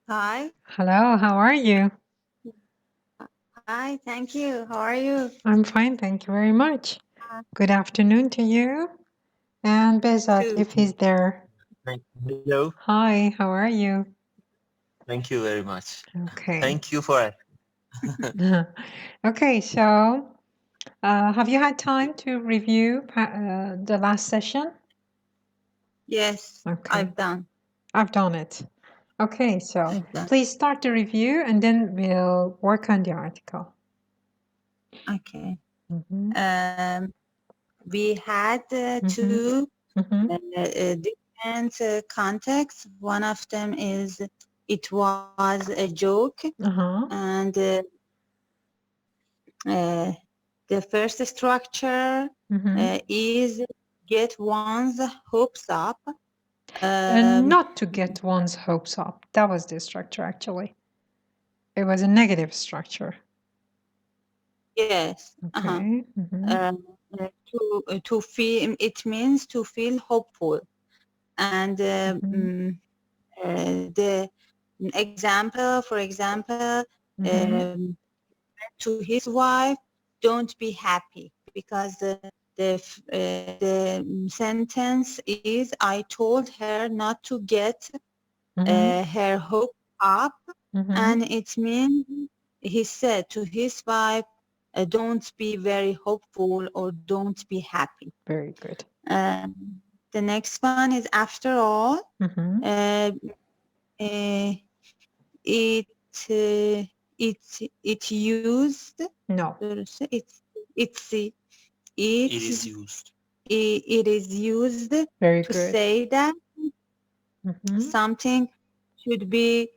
Hi. Hello, how are you? Hi, thank you. How are you? I'm fine, thank you very much. Uh, Good afternoon to you. And Bezat, Too. if he's there. Hello. Hi, how are you? Thank you very much. Okay. Thank you for it. Okay, so have you had time to review the last session? Yes, Okay, I've done. I've done it. Okay, so I've done. please start the review and then we'll work on the article. Okay. Mhm, We had mhm, two mhm, different contexts. One of them is it was a joke, uh-huh, and the first structure mhm. is get one's hopes up. Not to get one's hopes up. That was the structure, actually. It was a negative structure. Yes. Okay. Mhm, To feel, it means to feel hopeful, and mhm, the example, for example, mhm, to his wife, don't be happy, because the sentence is, I told her not to get mhm, her hope up, and mhm. it means he said to his wife, don't be very hopeful or don't be happy. Very good. The next one is, after all, Mhm. uh, uh, it uh, it used No. it's It is used. it is used Very to good. say that Mhm, something should be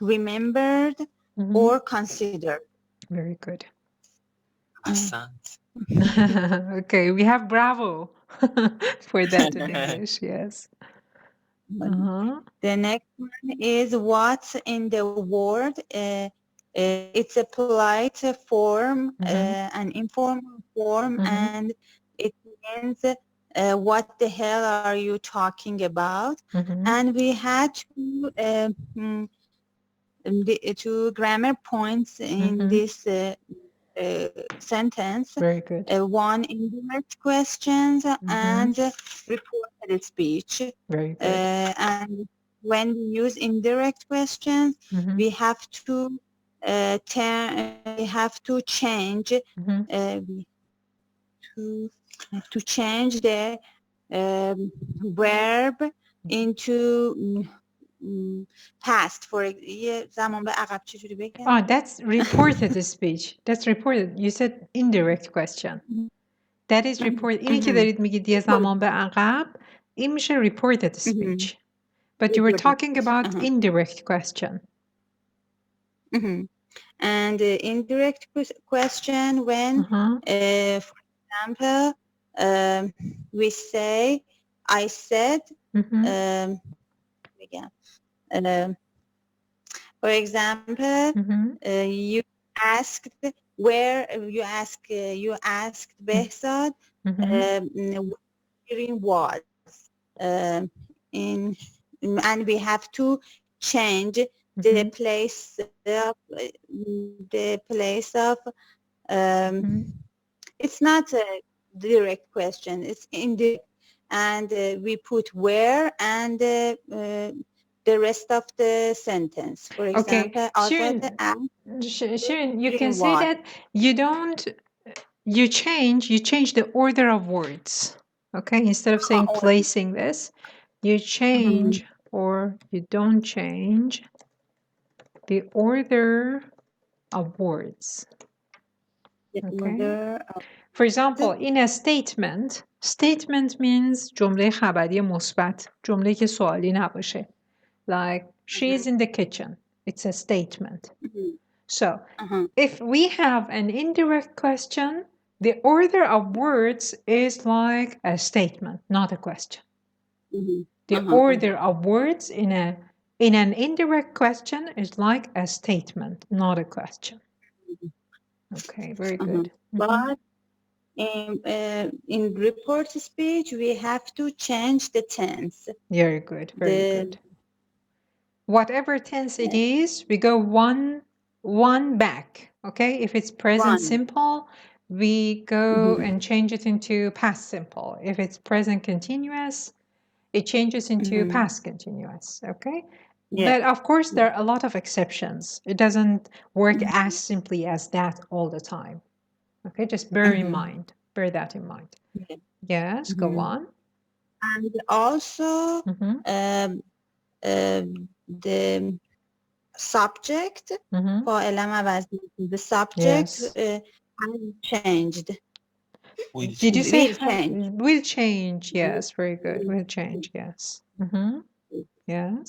remembered mhm. or considered. Very good. Accent. Okay, we have bravo for that in English. Yes. Uh-huh. The next one is, what's in the word. It's a polite form, Mhm, an informal form, mhm, and it means what the hell are you talking about? mhm, And we had two grammar points in mhm. this sentence. Very good. One, indirect questions, Mhm. and reported speech. Very good. And when we use indirect questions, Mhm, we have to we have to change mhm. we to change the verb into past. For یه زمان به عقب چجوری بگم؟ Oh, that's reported speech. That's reported. You said indirect question. That is report. اینی که دارید میگید یه زمان به عقب این میشه reported speech. But you were talking about indirect question. And indirect question when, for example, we say, I said, for example, you asked Behzad where was, and we have to change the place of it's not a direct question, it's indirect, and we put where and the rest of the sentence. For example, Azad Shirin, you can say that you change the order of words. Okay, instead of saying placing this, you change or you don't change the order of words. Okay. For example, in a statement means جمله خبری مثبت، جمله که سوالی نباشه. Like, she is in the kitchen. It's a statement. So, if we have an indirect question, the order of words is like a statement, not a question. The order of words in an indirect question is like a statement, not a question. Okay, very good. But in report speech, we have to change the tense. Very good, very good. whatever tense it is, we go one back. Okay, if it's present One. simple, we go and change it into past simple. If it's present continuous, it changes into past continuous. Okay, Yeah. but of course there are a lot of exceptions. It doesn't work as simply as that all the time. Okay, just bear in mind, bear that in mind. Yeah. Yes, go on. And also the subject, the subject has changed. Did you say will change? Will change? Yes, very good. Will change. Yes. Yes.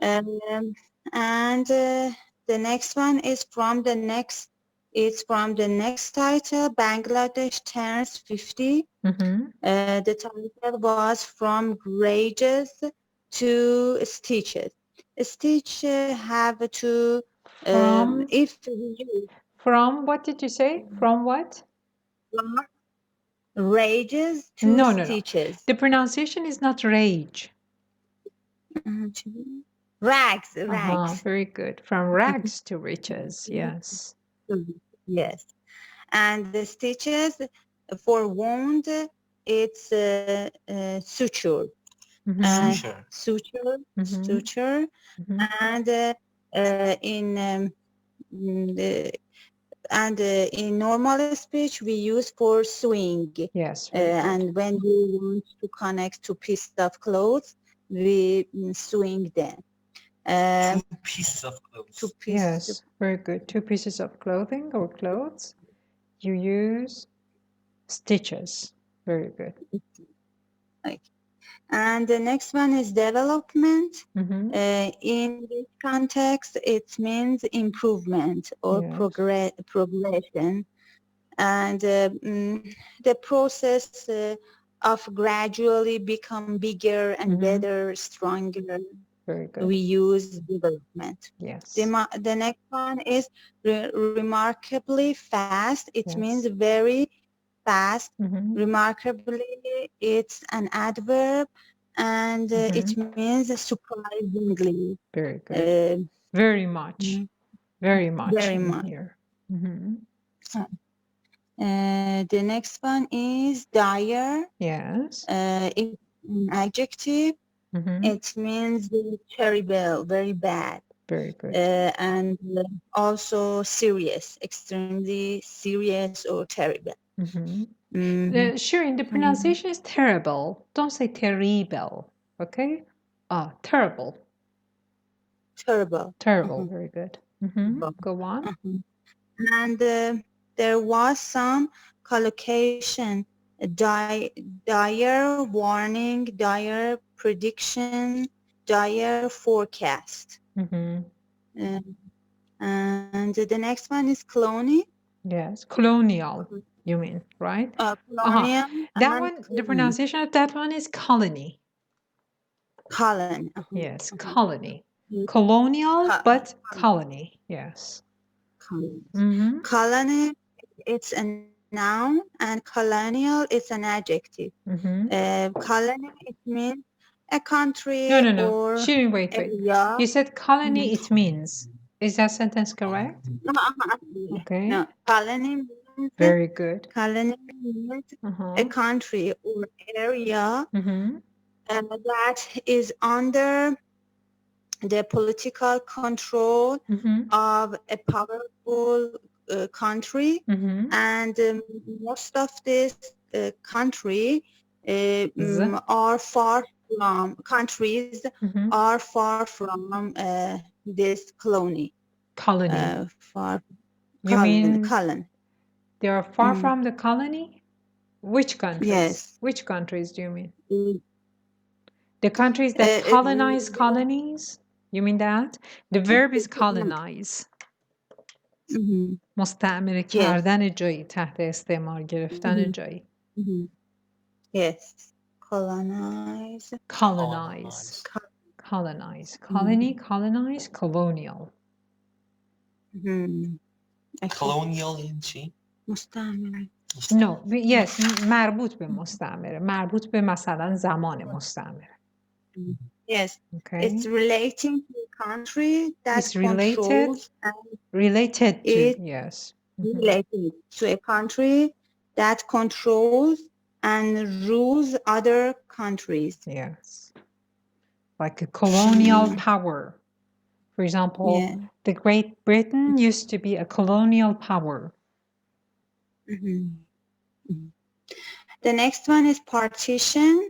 And the next one is from the next. It's from the next title. Bangladesh turns 50. The title was From Rages to Stitches. Stitch have to From if from what did you say? From what? From rages to No. stitches. The pronunciation is not rage. Rags. Very good. From rags to riches. Yes. Yes. And the stitches for wound, it's suture. Suture. And in normal speech we use for sewing. Yes. And when we want to connect two pieces of clothes, we sewing them. 2 pieces of clothes. Yes, very good. 2 pieces of clothing or clothes. You use stitches. Very good. Okay. And the next one is development. In this context, it means improvement or progression. And the process of gradually become bigger and better, stronger. Very good. We use development. Yes. The next one is remarkably fast. It means very fast. Remarkably, it's an adverb, and it means surprisingly. Very good. Very much. Very much. Very much. Here. The next one is dire. Yes. It's an adjective. It means terrible, very bad. Very good. And also serious, extremely serious or terrible. Sure, the pronunciation is terrible. Don't say terrible, okay? Terrible. Terrible. Very good. Go on. And there was some collocation, dire warning, dire prediction, dire forecast. And the next one is colony. Yes, colonial, you mean, right? Colonial. That one, the pronunciation of that one is colony. Colony. Yes, colony. Colonial, but colony. Yes. Colony, it's a noun, and colonial, it's an adjective. Colony, it means a country or Shirin, wait. area. You said colony, it means. Is that sentence correct? Okay. No, colony means very good. Colony means a country or area that is under the political control of a powerful country, and most of this country are far from countries are far from this colony. Far. You mean colony? They are far from the colony? Which countries? Yes. Which countries do you mean? The countries that colonize colonies? You mean that? The verb is colonize. مستعمره کردن جایی، تحت استعمار گرفتن جایی. Yes. Colonize. Colonize. Colonize. Colony, colonize, colonial. Colonial یعنی چی؟ مستعمره. No, yes, مربوط به مستعمره. مربوط به مثلا زمان مستعمره. Yes. Okay. It's relating to country that It's related. controls and Related to, It- yes. related to a country that controls and rules other countries. Yes. Like a colonial power. For example, Yeah. the Great Britain used to be a colonial power. Mhm. Mhm. The next one is partition.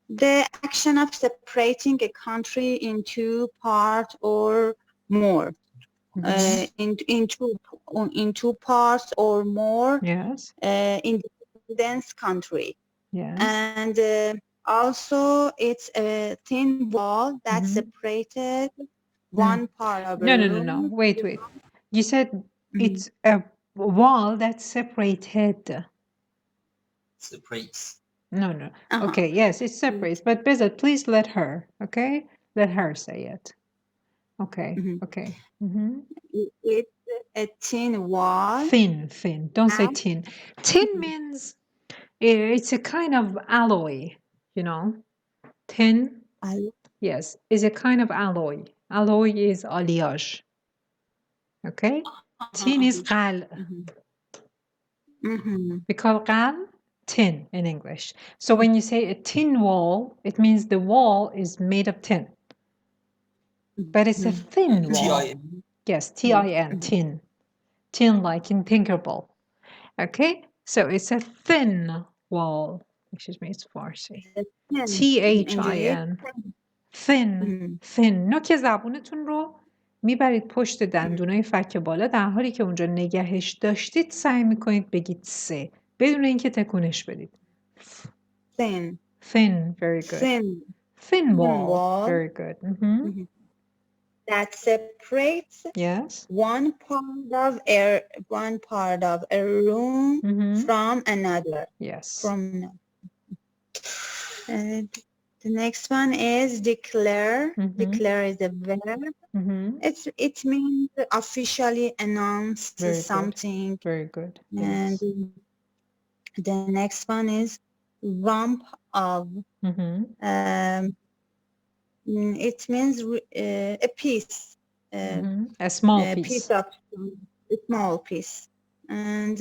The action of separating a country into part or more. In two parts or more. Yes. Independence country. Yes. And also it's a thin wall that separated one part of a room. No. Wait. You said it's a wall that separated. Separates. No. Okay, yes, it separates. But Bezat, please let her, okay? Let her say it. Okay, okay. It's a thin wall. Thin. Don't say tin. Tin means it's a kind of alloy, you know. Tin, yes, is a kind of alloy. Alloy is alliage. Okay? Tin is qal. We call qal tin in English. So when you say a tin wall, it means the wall is made of tin. But it's a thin wall. T-I-N. Yes, T-I-N, tin. Tin like inthinkable. Okay? So it's a thin wall. Excuse me, it's Farsi. T-H-I-N. Thin. نوک زبونتون رو میبرید پشت دندونای فک بالا در حالی که اونجا نگهش داشتید سعی میکنید بگید سه بدون اینکه تکونش بدید. Thin. Very good. Thin wall. Very good. That separates Yes. one part of a room from another. Yes. The next one is declare. Declare is a verb. It means officially announced something. Very good. And the next one is rump of. It means a piece. A small piece. A small piece. And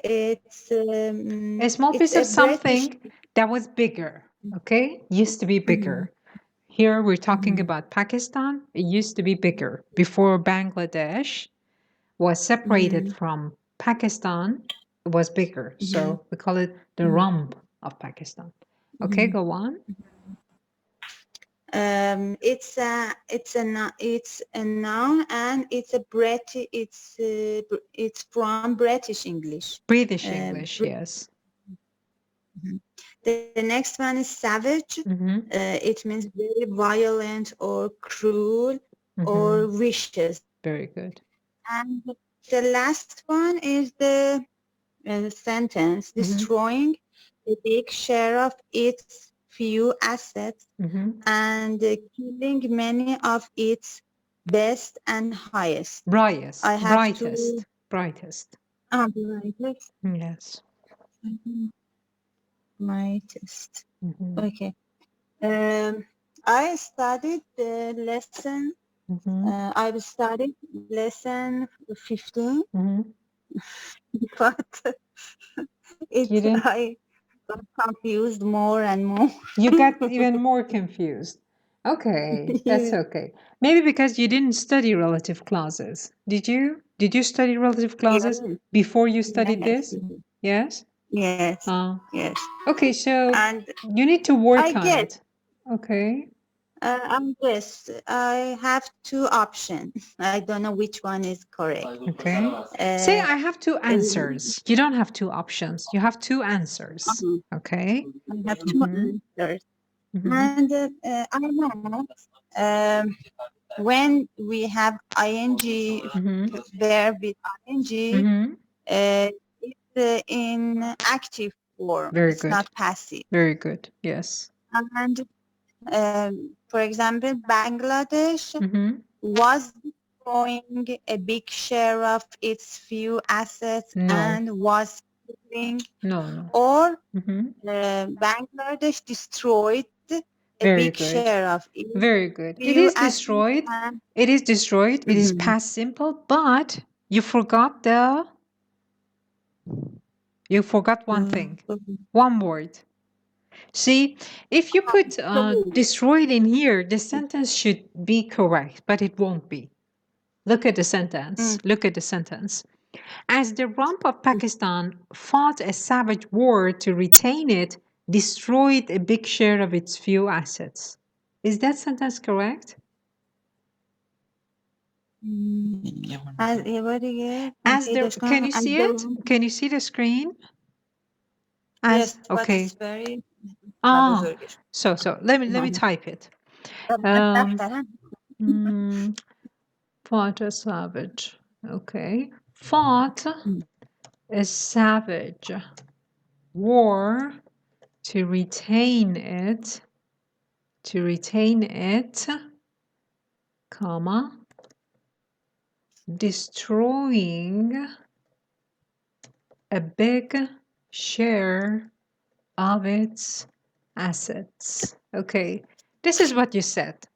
it's a small piece of something that was bigger. Okay, used to be bigger. Here we're talking about Pakistan. It used to be bigger before Bangladesh was separated from Pakistan. It was bigger, so we call it the rump of Pakistan. Okay, go on. It's a noun and it's from British English. British English, yes. The next one is savage. It means very violent or cruel or vicious. Very good. And the last one is the sentence, destroying a big share of its few assets and killing many of its best and highest. Brightest. Yes. Brightest. Okay. I studied the lesson. I've studied lesson 15, but I got confused more and more. You got even more confused. Okay, that's okay. Maybe because you didn't study relative clauses. Did you? Did you study relative clauses before you studied this? Yes? Yes. Yes. Okay, so you need to work on it. Okay. I have two options. I don't know which one is correct. Okay. Say I have two answers. You don't have two options. You have two answers. Okay. I have two answers. And I know when we have ing, verb with ing, it's in active form. Very it's good. Not passive. Very good. Yes. And for example, Bangladesh was destroying a big share of its few assets and was killing. No. Or Bangladesh destroyed Very big good. share of it. Very good. It You is ask me destroyed. time. It is destroyed. It is Mhm. past simple, but you forgot one thing. One word. See, if you put destroyed in here, the sentence should be correct, but it won't be. Look at the sentence. Look at the sentence. As the rump of Pakistan fought a savage war to retain it, destroyed a big share of its few assets. Is that sentence correct? As can you see it? Can you see the screen? Yes, but Okay. it's very So let me type it. Fought a savage. Okay. Fought a savage war to retain it, comma, destroying a big share of its assets. Okay, this is what you said.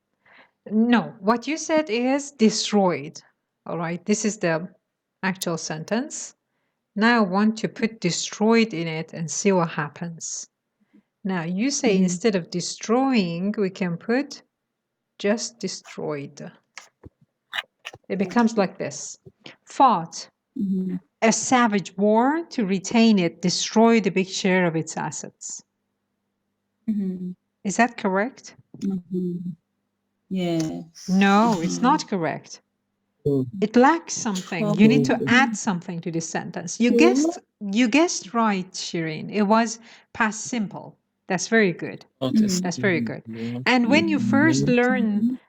No, what you said is destroyed. All right, this is the actual sentence. Now I want to put destroyed in it and see what happens. Now you say instead of destroying, we can put just destroyed. It becomes like this. Fought a savage war to retain it, destroyed a big share of its assets. Is that correct? Yes. No, it's not correct. It lacks something. You need to add something to this sentence. You guessed right, Shireen. It was past simple. That's very good. That's very good. And when you first learn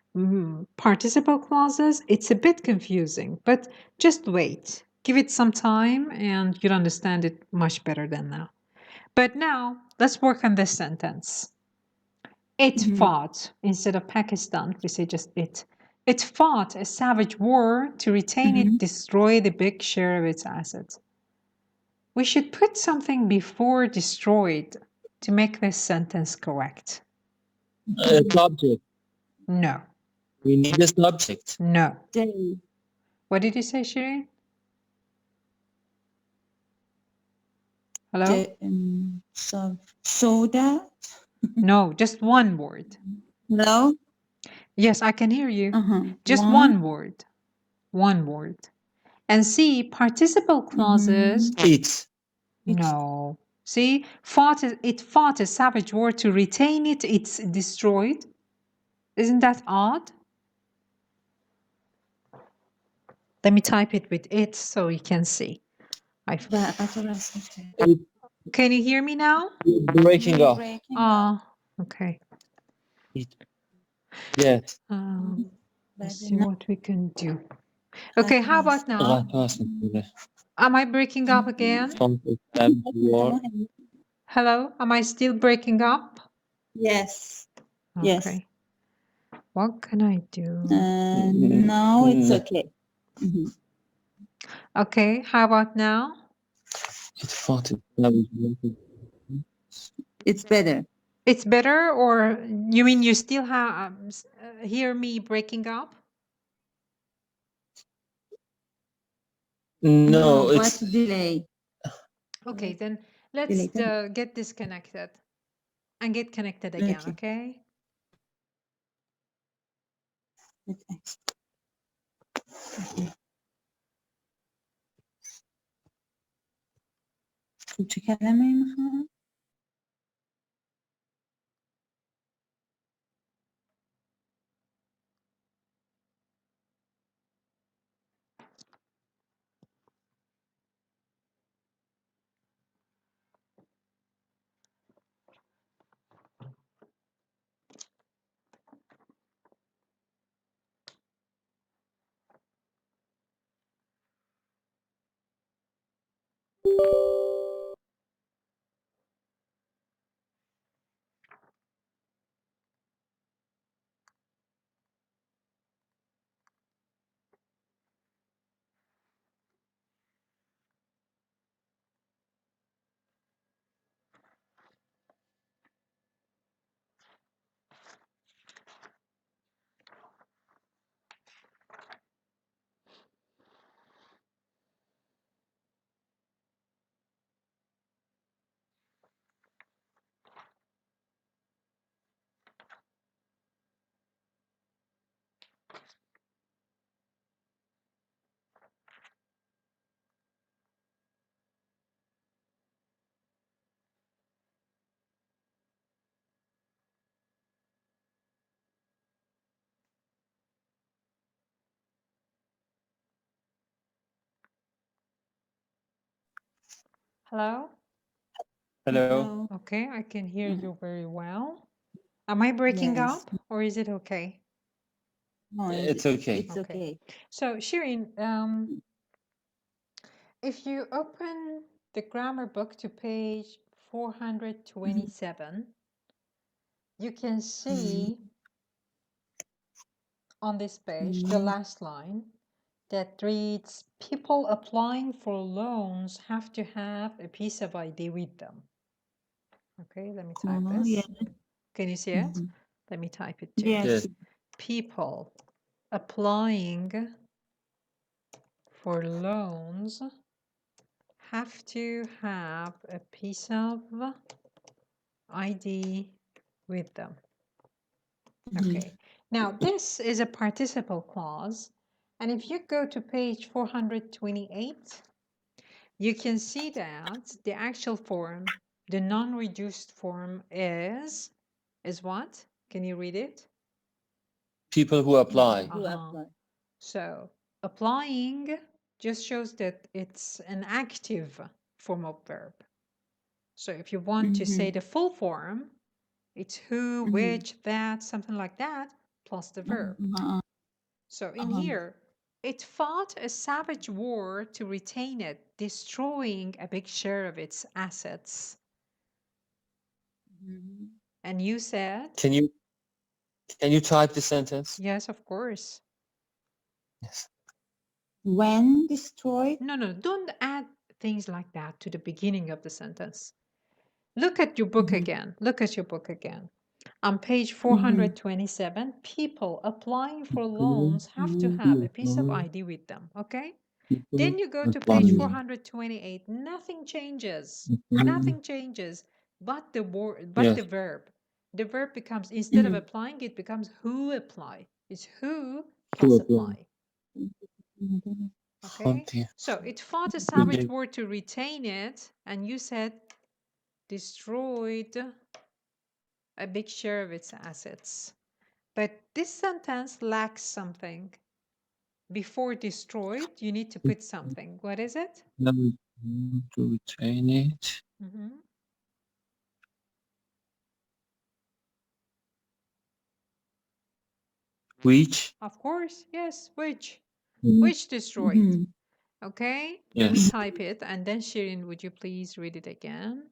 participle clauses, it's a bit confusing, but just wait. Give it some time and you'll understand it much better than now. But now, let's work on this sentence. It fought, instead of Pakistan, we say just it. It fought a savage war to retain it, destroy the big share of its assets. We should put something before destroyed to make this sentence correct. Subject. No. We need a subject. No. What did you say, Shireen? Hello? So that? No, just one word. No? Yes, I can hear you. Just one word. One word. And see, participle clauses. It. No. See, it fought a savage war to retain it, it's destroyed. Isn't that odd? Let me type it with it so you can see. Can you hear me now? Breaking up. Okay. Yes. Let's see what we can do. Okay, how about now? Am I breaking up again? Hello, am I still breaking up? Yes. Okay. Yes. What can I do? Now it's okay. Okay, how about now? It's better. It's better, or you mean you still hear me breaking up? No, it's delay. Okay, then let's get disconnected and get connected again, okay? چه کلمه میخوام؟ Hello? Hello. Okay, I can hear you very well. Am I breaking Yes. up or is it okay? No, It's okay. It's okay. So, Shirin, if you open the grammar book to page 427, you can see on this page, the last line that reads, people applying for loans have to have a piece of ID with them. Okay, let me type this. Yeah. Can you see it? Mhm. Let me type it too. Yes. Yes. People applying for loans have to have a piece of ID with them. Okay, now this is a participle clause. And if you go to page 428, you can see that the actual form, the non-reduced form is what? Can you read it? People who apply. Who apply? So applying just shows that it's an active form of verb. So if you want to say the full form, it's who, which, that, something like that, plus the verb. So in here, it fought a savage war to retain it, destroying a big share of its assets. And you said? Can you type the sentence? Yes, of course. Yes. When destroyed? No, don't add things like that to the beginning of the sentence. Look at your book again. Look at your book again. On page 427, people applying for loans have to have a piece of ID with them, okay? Then you go to page 428. Nothing changes. Nothing changes but the word, but the verb. The verb becomes, instead of applying, it becomes who apply. It's who plus apply. Okay? So it fought a savage war to retain it, and you said destroyed a big share of its assets. But this sentence lacks something. Before destroyed, you need to put something. What is it? To retain it. Which? Of course, yes, which destroyed. Okay, let me type it, and then Shirin, would you please read it again?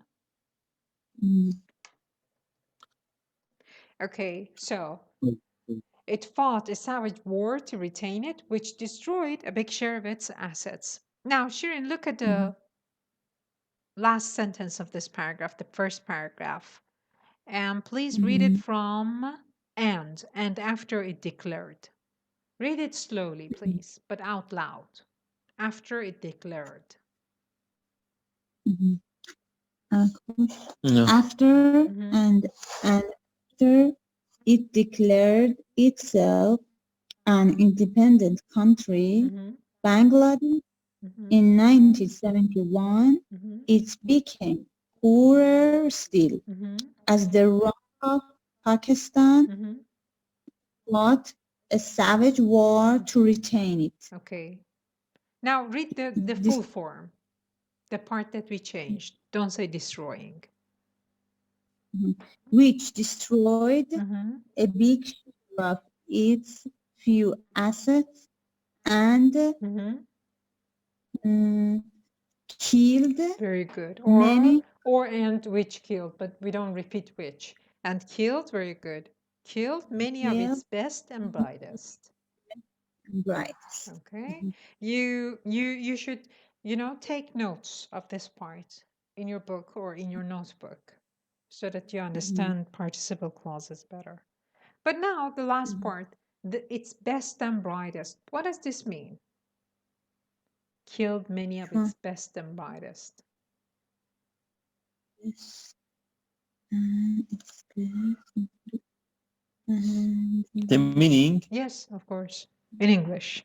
Okay, so it fought a savage war to retain it, which destroyed a big share of its assets. Now, Shirin, look at the last sentence of this paragraph, the first paragraph, and please read it from and after it declared. Read it slowly, please, but out loud. After it declared. No. After and after it declared itself an independent country, Bangladesh, in 1971, it became poorer still as the rock of Pakistan fought a savage war to retain it. Okay. Now read the full form, the part that we changed. Don't say destroying. Which destroyed a big share of its few assets and killed very good many or and which killed, but we don't repeat which. And killed, very good, killed many of its best and brightest. Okay. You should take notes of this part in your book or in your notebook so that you understand participle clauses better. But now the last part, its best and brightest. What does this mean? Killed many of its best and brightest. The meaning? Yes, of course. In English.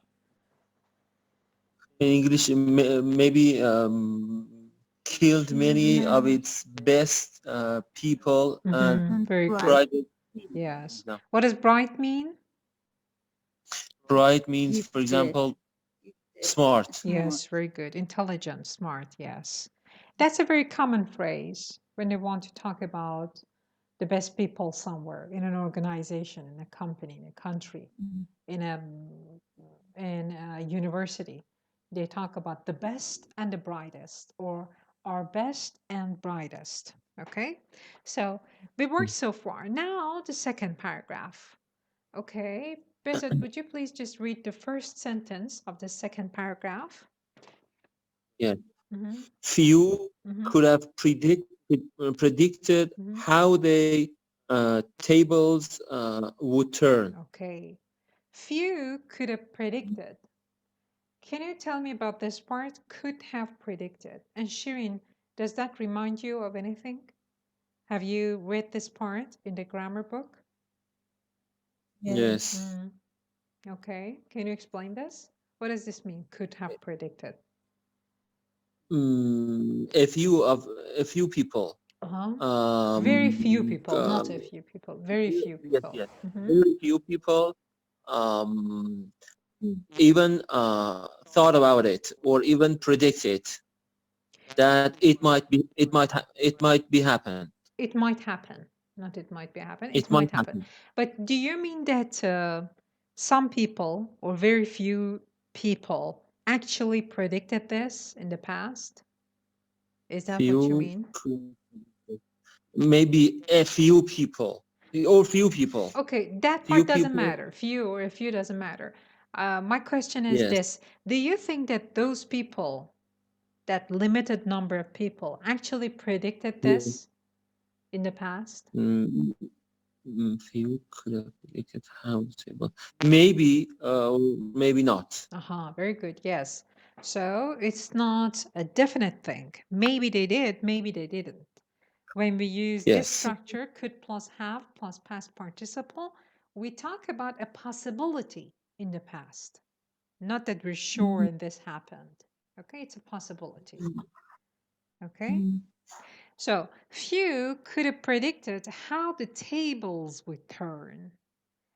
In English, maybe killed many of its best people and very bright. Yes. No. What does bright mean? Bright means, for example, smart. Yes, very good. Intelligent, smart, yes. That's a very common phrase when they want to talk about the best people somewhere in an organization, in a company, in a country, in a university. They talk about the best and the brightest, or our best and brightest. Okay, so we worked so far. Now the second paragraph. Okay, Bezat, would you please just read the first sentence of the second paragraph? Yeah. Mm-hmm. Few Mm-hmm. could have predicted how the tables would turn. Okay. Few could have predicted. Can you tell me about this part? Could have predicted. And Shirin, does that remind you of anything? Have you read this part in the grammar book? Yes. Okay. Can you explain this? What does this mean? Could have predicted. A few people. Very few people, not a few people. Very few people. Yes. Very few people even thought about it or even predicted that it might be happen. It might happen. Not it might be happen. It might happen. But do you mean that some people or very few people actually predicted this in the past? Is that what you mean? Maybe a few people or few people. Okay, that part doesn't matter. Few or a few doesn't matter. My question is this. Do you think that those people, that limited number of people, actually predicted this in the past? Few could have predicted how the table. Maybe, maybe not. Very good. Yes. So it's not a definite thing. Maybe they did, maybe they didn't. When we use this structure, could plus have plus past participle, we talk about a possibility in the past. Not that we're sure this happened. Okay, it's a possibility. Okay. So few could have predicted how the tables would turn.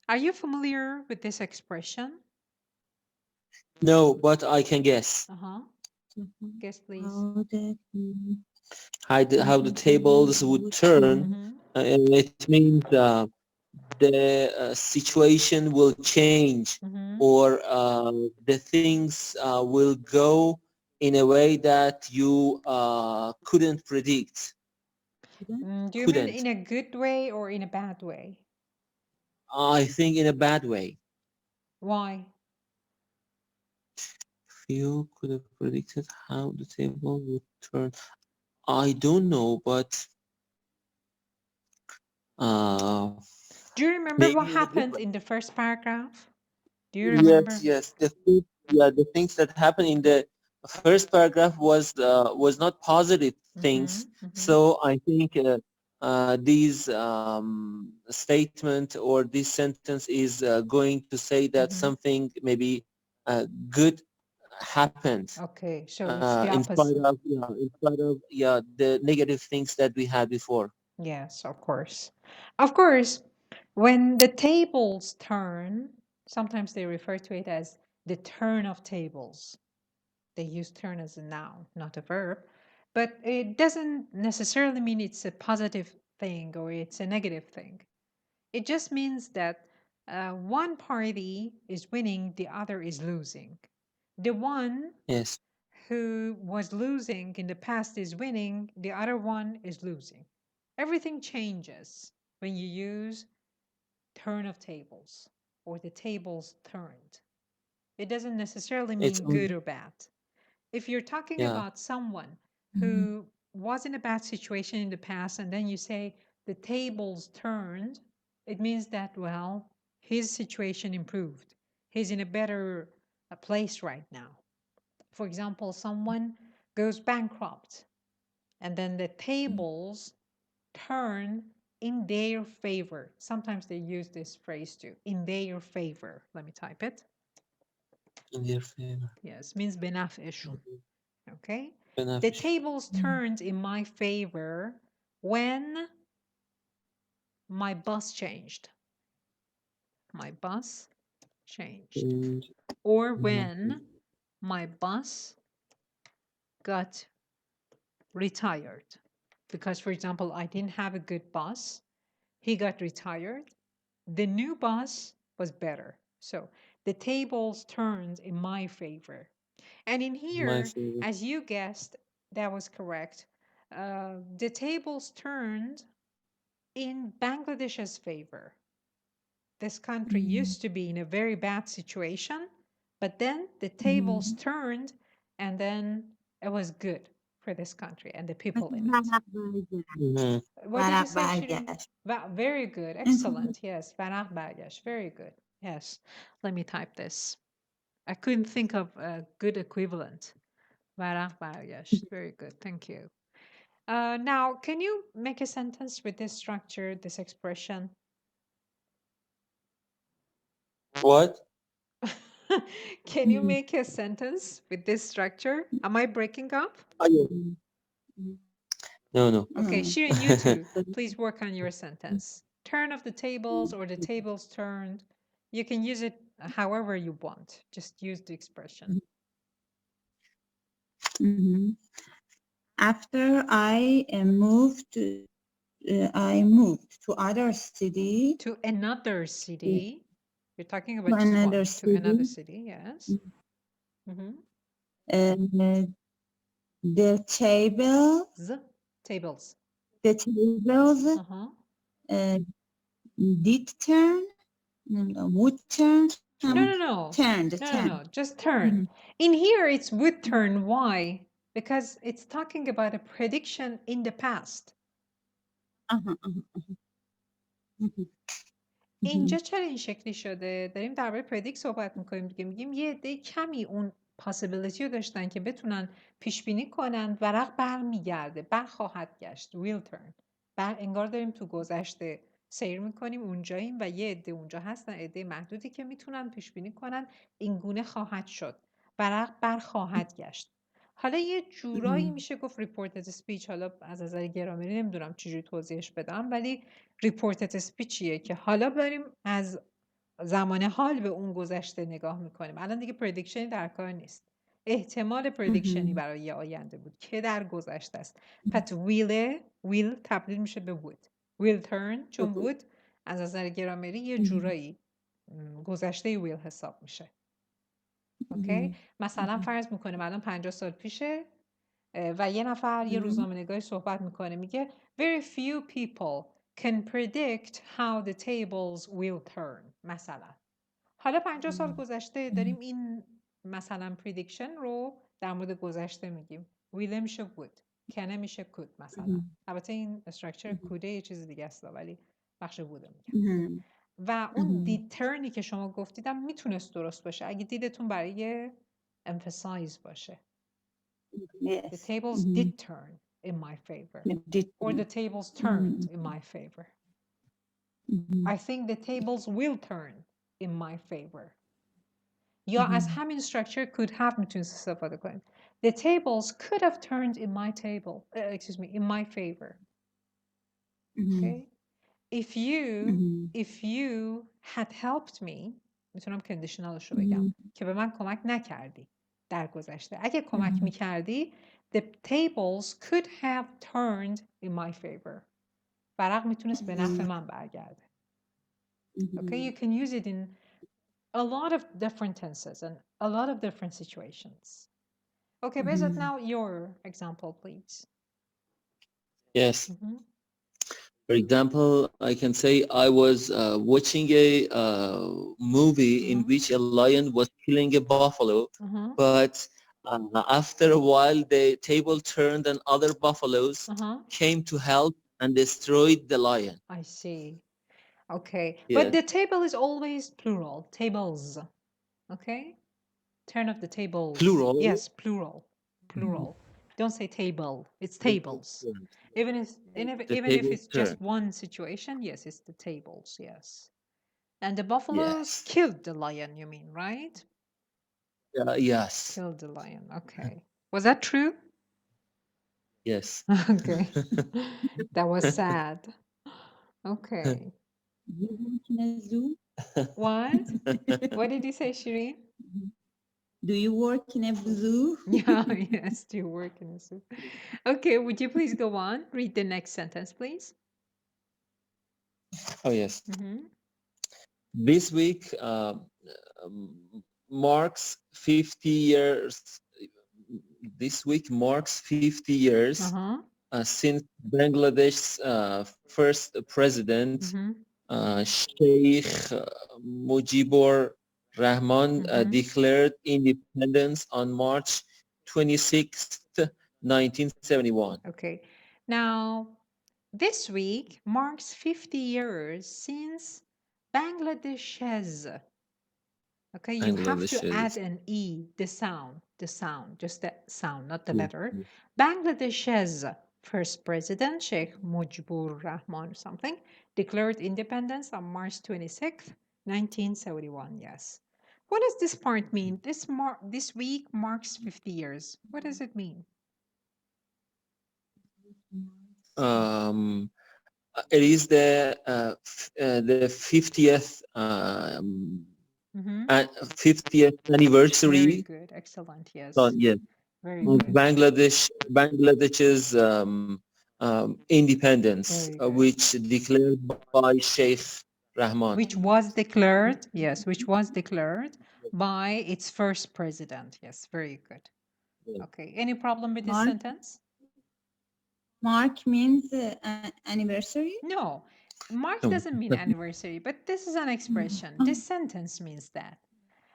Are you familiar with this expression? No, but I can guess. Guess, please. How the tables would turn, and it means the situation will change, or the things will go in a way that you couldn't predict. Do you mean in a good way or in a bad way? I think in a bad way. Why? Few could have predicted how the table would turn. I don't know, but do you remember what happened in the first paragraph? Do you remember? Yes. The things that happened in the first paragraph was not positive things. So I think these statement or this sentence is going to say that something maybe good happened. Okay, so it's the opposite. In spite of the negative things that we had before. Yes, of course. Of course, when the tables turn, sometimes they refer to it as the turn of tables. They use turn as a noun, not a verb, but it doesn't necessarily mean it's a positive thing or it's a negative thing. It just means that one party is winning, the other is losing. The one who was losing in the past is winning, the other one is losing. Everything changes when you use turn of tables or the tables turned. It doesn't necessarily mean good or bad. If you're talking about someone who was in a bad situation in the past and then you say the tables turned, it means that, well, his situation improved. He's in a better place right now. For example, someone goes bankrupt and then the tables turn in their favor. Sometimes they use this phrase too, in their favor. Let me type it. In their favor. Yes, means beneficial. Okay. The tables turned in my favor when my bus changed. My bus changed. Or when my bus got retired. Because, for example, I didn't have a good boss. He got retired. The new boss was better. So the tables turned in my favor. And in My here, favorite. as you guessed, that was correct. The tables turned in Bangladesh's favor. This country used to be in a very bad situation, but then the tables turned and then it was good for this country and the people in it. Mhm. What did you say, Shirin? Very good. Excellent. Yes. Varaq bargasht. Very good. Yes. Let me type this. I couldn't think of a good equivalent. Varaq bargasht. Very good. Thank you. Now, can you make a sentence with this structure, this expression? What? Can you make a sentence with this structure? Am I breaking up? Oh, yeah. No, no. Okay, Shirin, you too. Please work on your sentence. Turn of the tables or the tables turned. You can use it however you want. Just use the expression. After I moved to other city. To another city. You're talking about To just another one. city. To another city, yes. The tables. Tables. The tables did turn. Would turn. No. Turned. No. Just turn. In here, it's would turn. Why? Because it's talking about a prediction in the past. اینجا چرا این شکلی شده؟ داریم درباره پردیکت صحبت میکنیم دیگه. میگیم یه عده کمی اون پاسیبیلیتی رو داشتن که بتونن پیش بینی کنن ورق برمیگرده، برخواهد گشت، will turn. انگار داریم تو گذشته سیر میکنیم اونجاییم و یه عده اونجا هستن، عده محدودی که میتونن پیش بینی کنن این گونه خواهد شد، ورق برخواهد گشت. حالا یه جورایی میشه گفت ریپورتد اسپیچ، حالا از نظر گرامری نمیدونم چجوری توضیحش بدم، ولی ریپورتد اسپیچیه که حالا بریم از زمان حال به اون گذشته نگاه میکنیم. الان دیگه پردیکشنی در کار نیست. احتمال پردیکشنی برای یه آینده بود که در گذشته است. پس will تبدیل میشه به would. will turn چون would از نظر گرامری یه جورایی گذشته will حساب میشه. اوکی؟ مثلا فرض میکنیم الان 50 سال پیشه و یه نفر یه روزنامه نگاری صحبت میکنه، میگه very few people can predict how the tables will turn مثلا. حالا 50 سال گذشته داریم این مثلا prediction رو در مورد گذشته میگیم. will میشه would، can میشه could مثلا. البته این structure could یه چیز دیگه است ولی بخش would میگم. و اون did turnی که شما گفتیدم میتونست درست باشه اگه دیدتون برای emphasize باشه. Yes. The tables did turn in my favor. Or the tables turned in my favor. I think the tables will turn in my favor. یا از همین structure could have میتونید استفاده کنید. The tables could have turned in my table. In my favor. Okay? If you had helped me, میتونم conditionalش رو بگم که به من کمک نکردی در گذشته. اگه کمک میکردی the tables could have turned in my favor. ورق میتونست به نفع من برگرده. Okay, you can use it in a lot of different tenses and a lot of different situations. Okay, Bezat, now your example, please. Yes. For example, I can say I was watching a movie in which a lion was killing a buffalo, but after a while the table turned and other buffaloes came to help and destroyed the lion. I see. Okay, Yeah. but the table is always plural, tables. Okay, turn of the tables. Plural? Yes, plural. Don't say table, it's tables. Even if it's just one situation, yes, it's the tables, yes. And the buffaloes killed the lion, you mean, right? Yes. Killed the lion, okay. Was that true? Yes. Okay. That was sad. Okay. What? What did you say, Shireen? Do you work in a zoo? Yeah, yes, do you work in a zoo? Okay, would you please go on? Read the next sentence, please. Oh, yes. Mm-hmm. This week marks 50 years. This week marks 50 years Uh-huh. Since Bangladesh's first president, Mm-hmm. Sheikh Mujibur Rahman, Mm-hmm. declared independence on March 26th, 1971. Okay. Now, this week marks 50 years since Bangladesh's. Okay, you have to add an E, the sound, just the sound, not the letter. Bangladesh's first president, Sheikh Mujibur Rahman or something, declared independence on March 26th, 1971. Yes. What does this part mean? This week marks 50 years. What does it mean? It is the 50th 50th anniversary. Very good, excellent. Yes. Yes. Very good. Bangladesh's independence, which declared by Sheikh Rahman. Which was declared, yes, which was declared by its first president. Yes, very good. Okay, any problem with this sentence? Mark means anniversary? No, mark doesn't mean anniversary, but this is an expression. This sentence means that.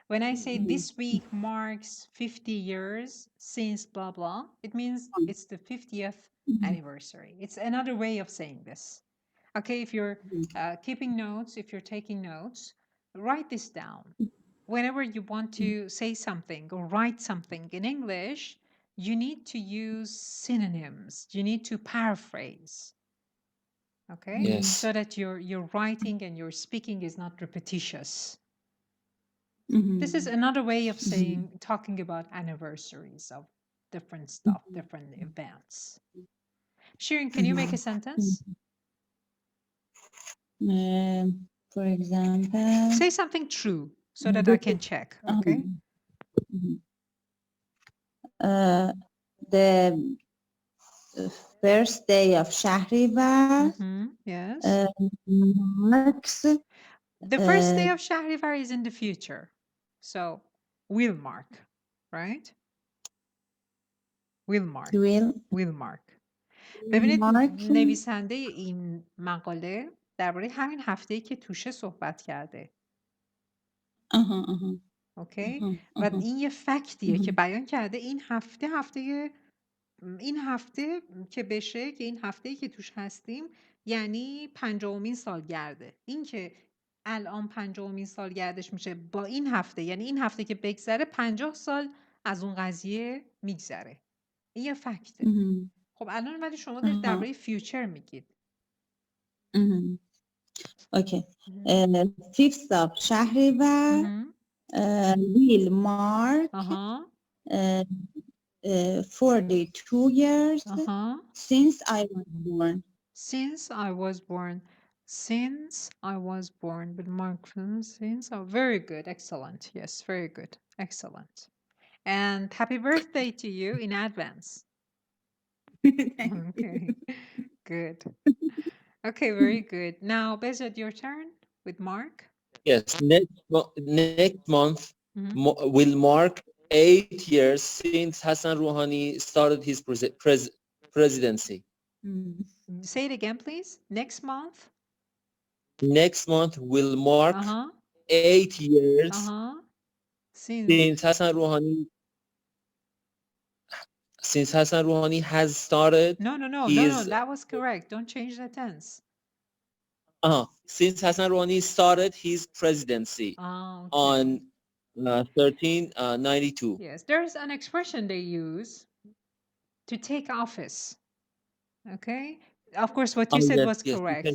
When I say this week marks 50 years since blah, blah, it means it's the 50th anniversary. It's another way of saying this. Okay, if you're keeping notes, if you're taking notes, write this down. Whenever you want to say something or write something in English, you need to use synonyms. You need to paraphrase. Okay, yes. So that your writing and your speaking is not repetitious. This is another way of saying, talking about anniversaries of different stuff, different events. Shirin, can you make a sentence? For example, say something true so that I can check. Okay. The first day of Shahrivar yes. marks. The first day of Shahrivar is in the future, so will mark, right? Will mark. Will mark. ببینید نویسنده این مقاله درباره همین هفته‌ای که توشه صحبت کرده. اوکی؟ و این یه فکتیه که بیان کرده این هفته که بشه، که این هفته‌ای که توش هستیم یعنی 50مین سالگرده. این که الان 50مین سالگردش میشه با این هفته، یعنی این هفته که بگذره 50 سال از اون قضیه میگذره. این یه فکته. خب الان ولی شما دارید درباره فیوچر میگید. اوکی. 5th of Shahrivar will mark 42 years since I was born. Since I was born. Since I was born. Will mark since. Oh, very good. Excellent. Yes, very good. Excellent. And happy birthday to you in advance. Okay. Good. Okay, very good. Now, Bezat, your turn with Mark. Yes, next month will mark 8 years since Hassan Rouhani started his presidency. Say it again, please. Next month? Next month will mark 8 years since Hassan Rouhani has started. No, that was correct. Don't change the tense. Since Hassan Rouhani started his presidency on 1392. Yes, there's an expression they use to take office. Okay? Of course, what you said was correct.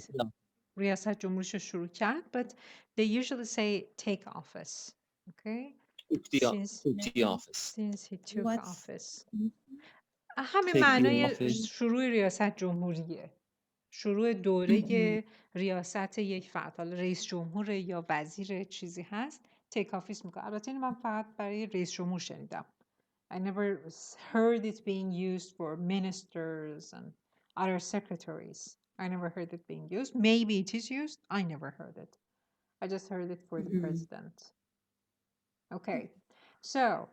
Riyasat Jumhuriyat shuru kard, but they usually say take office. Okay? Since he took office. همین معنای شروع ریاست جمهوریه. شروع دوره ریاست یک فرد، حالا رئیس جمهور یا وزیر چیزی هست، تیک آفیس میکنه. البته این من فقط برای رئیس جمهور شنیدم. I never heard it being used for ministers and other secretaries. I never heard it being used. Maybe it is used. I never heard it. I just heard it for the president. Okay. So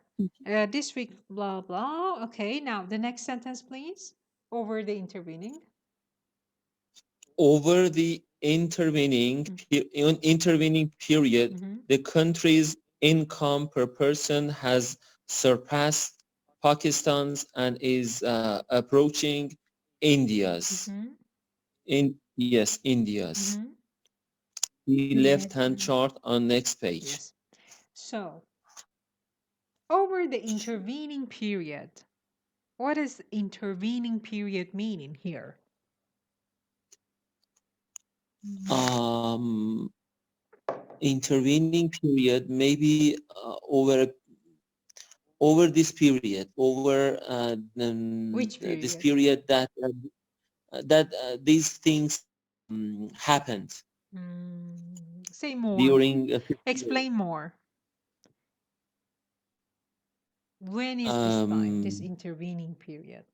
this week, blah, blah. Okay. Now the next sentence, please. Over the intervening. Over the intervening period, the country's income per person has surpassed Pakistan's and is approaching India's. India's. The left-hand chart on next page. Yes. So, over the intervening period, what does intervening period mean in here? Intervening period, maybe over this period, over Which period? this period that these things happened. Say more. During explain more. When is this time, this intervening period?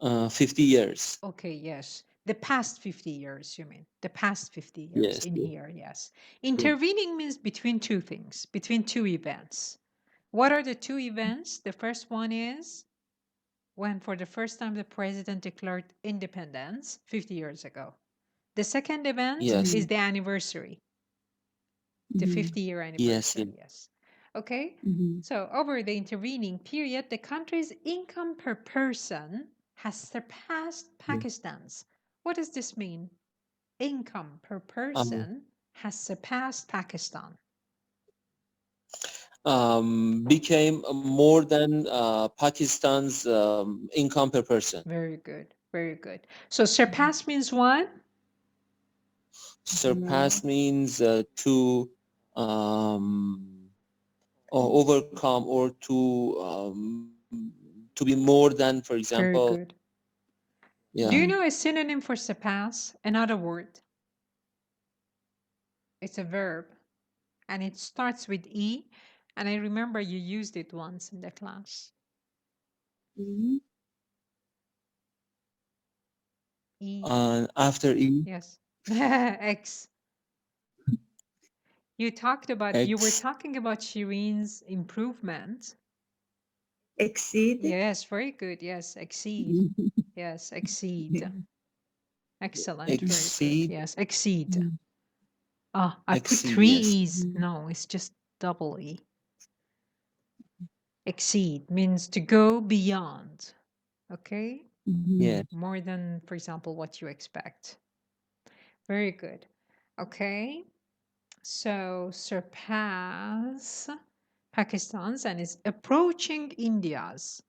50 years. Okay, yes. The past 50 years, you mean? The past 50 years Yes, in yes. here, yes. Intervening means between two things, between two events. What are the two events? The first one is when for the first time the president declared independence 50 years ago. The second event is the anniversary, the 50-year anniversary, yes. Okay, so over the intervening period, the country's income per person has surpassed Pakistan's. What does this mean? Income per person has surpassed Pakistan. Became more than Pakistan's income per person. Very good, very good. So surpass means what? Surpass means to overcome or to be more than, for example. Very good. Do you know a synonym for surpass? Another word. It's a verb and it starts with E, and I remember you used it once in the class. E. After E? Yes. X. You were talking about Shireen's improvement. Exceed. Yes, very good. Yes, exceed. Yes, exceed. Excellent. Exceed. Yes, exceed. I put 3 E's. No, it's just double E. Exceed means to go beyond. Okay? Yeah. More than, for example, what you expect. Very good. Okay. So surpass Pakistan's and is approaching India's.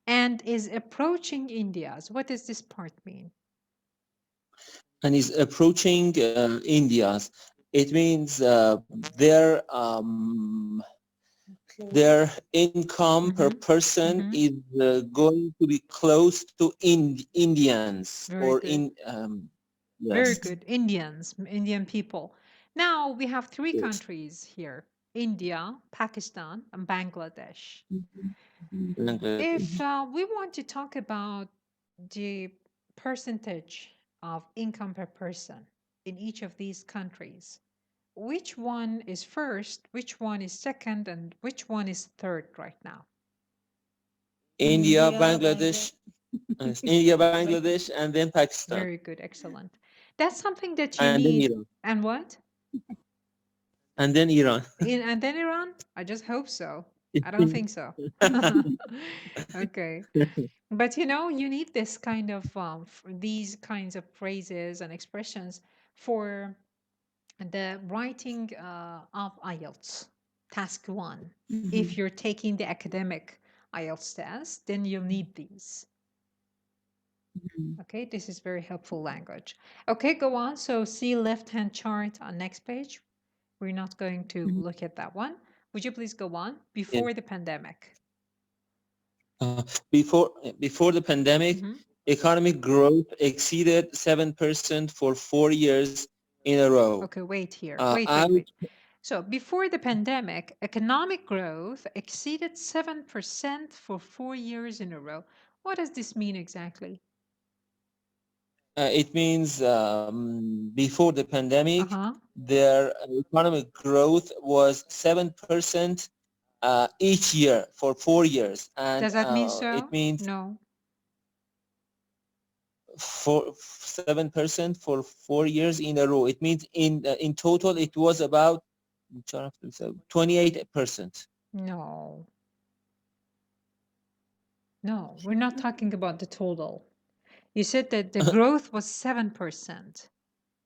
And is approaching India's. What does this part mean? And is approaching India's. It means their income per person is going to be close to Indians. Very or good. Yes. Very good. Indian people. Now we have 3 countries here. India, Pakistan, and Bangladesh. If we want to talk about the percentage of income per person in each of these countries, which one is first, which one is second, and which one is third right now? India, Bangladesh, and then Pakistan. Very good, excellent. That's something that you and need. Then Iran. And what? And then Iran. And then Iran? I just hope so. I don't think so. Okay. But you need this kind of these kinds of phrases and expressions for the writing of IELTS task 1. If you're taking the academic IELTS test, then you'll need these. Okay, this is very helpful language. Okay, go on. So see left-hand chart on next page. We're not going to look at that one. Would you please go on? Before the pandemic. Before the pandemic, economic growth exceeded 7% for 4 years in a row. Okay, wait here. Wait. So before the pandemic, economic growth exceeded 7% for 4 years in a row. What does this mean exactly? It means before the pandemic, their economic growth was 7% each year for 4 years. And Does that mean so? It means no. 7% for 4 years in a row. It means in total it was about 28%. No. No, we're not talking about the total. You said that the growth was 7%.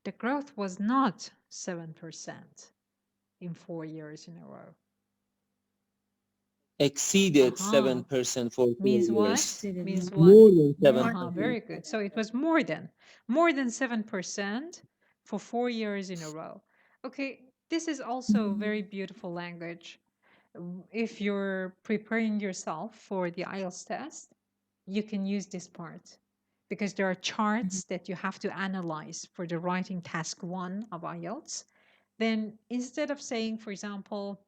The growth was not 7% in 4 years in a row. Exceeded 7% for 4 Means years. What? Means what? More than 7%. Very good. So it was more than 7% for 4 years in a row. Okay, this is also very beautiful language. If you're preparing yourself for the IELTS test, you can use this part because there are charts that you have to analyze for the writing task 1 of IELTS. Then instead of saying, for example,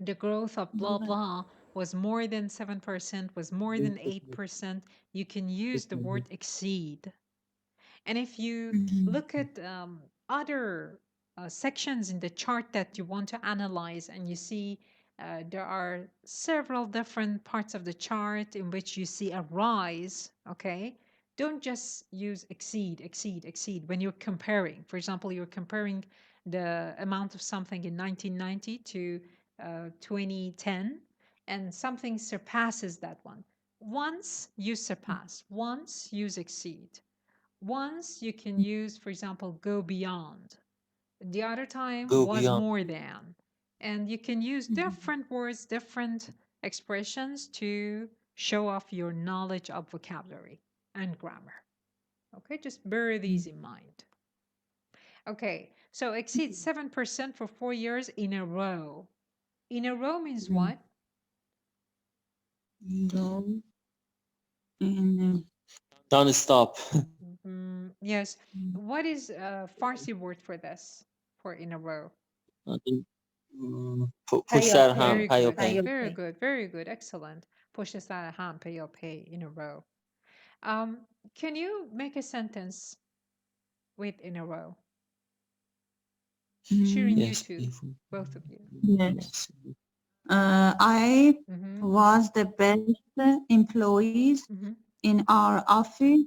the growth of blah, blah was more than 7%, was more than 8%, you can use the word exceed. And if you look at other sections in the chart that you want to analyze and you see there are several different parts of the chart in which you see a rise, okay? Don't just use exceed, exceed, exceed when you're comparing. For example, you're comparing the amount of something in 1990 to 2010, and something surpasses that one. Once you surpass, once use exceed. Once you can use, for example, go beyond. The other time was more than. And you can use different words, different expressions to show off your knowledge of vocabulary and grammar. Okay, just bear these in mind. Okay, so exceed 7% for 4 years in a row. In a row means what? No. Non-stop. Yes. What is a Farsi word for this? For in a row? پشت سر هم Very good, very good, excellent. پشت سر هم pay in a row. Can you make a sentence with in a row? Shirin, you two, both of you. Yes. I was the best employees in our office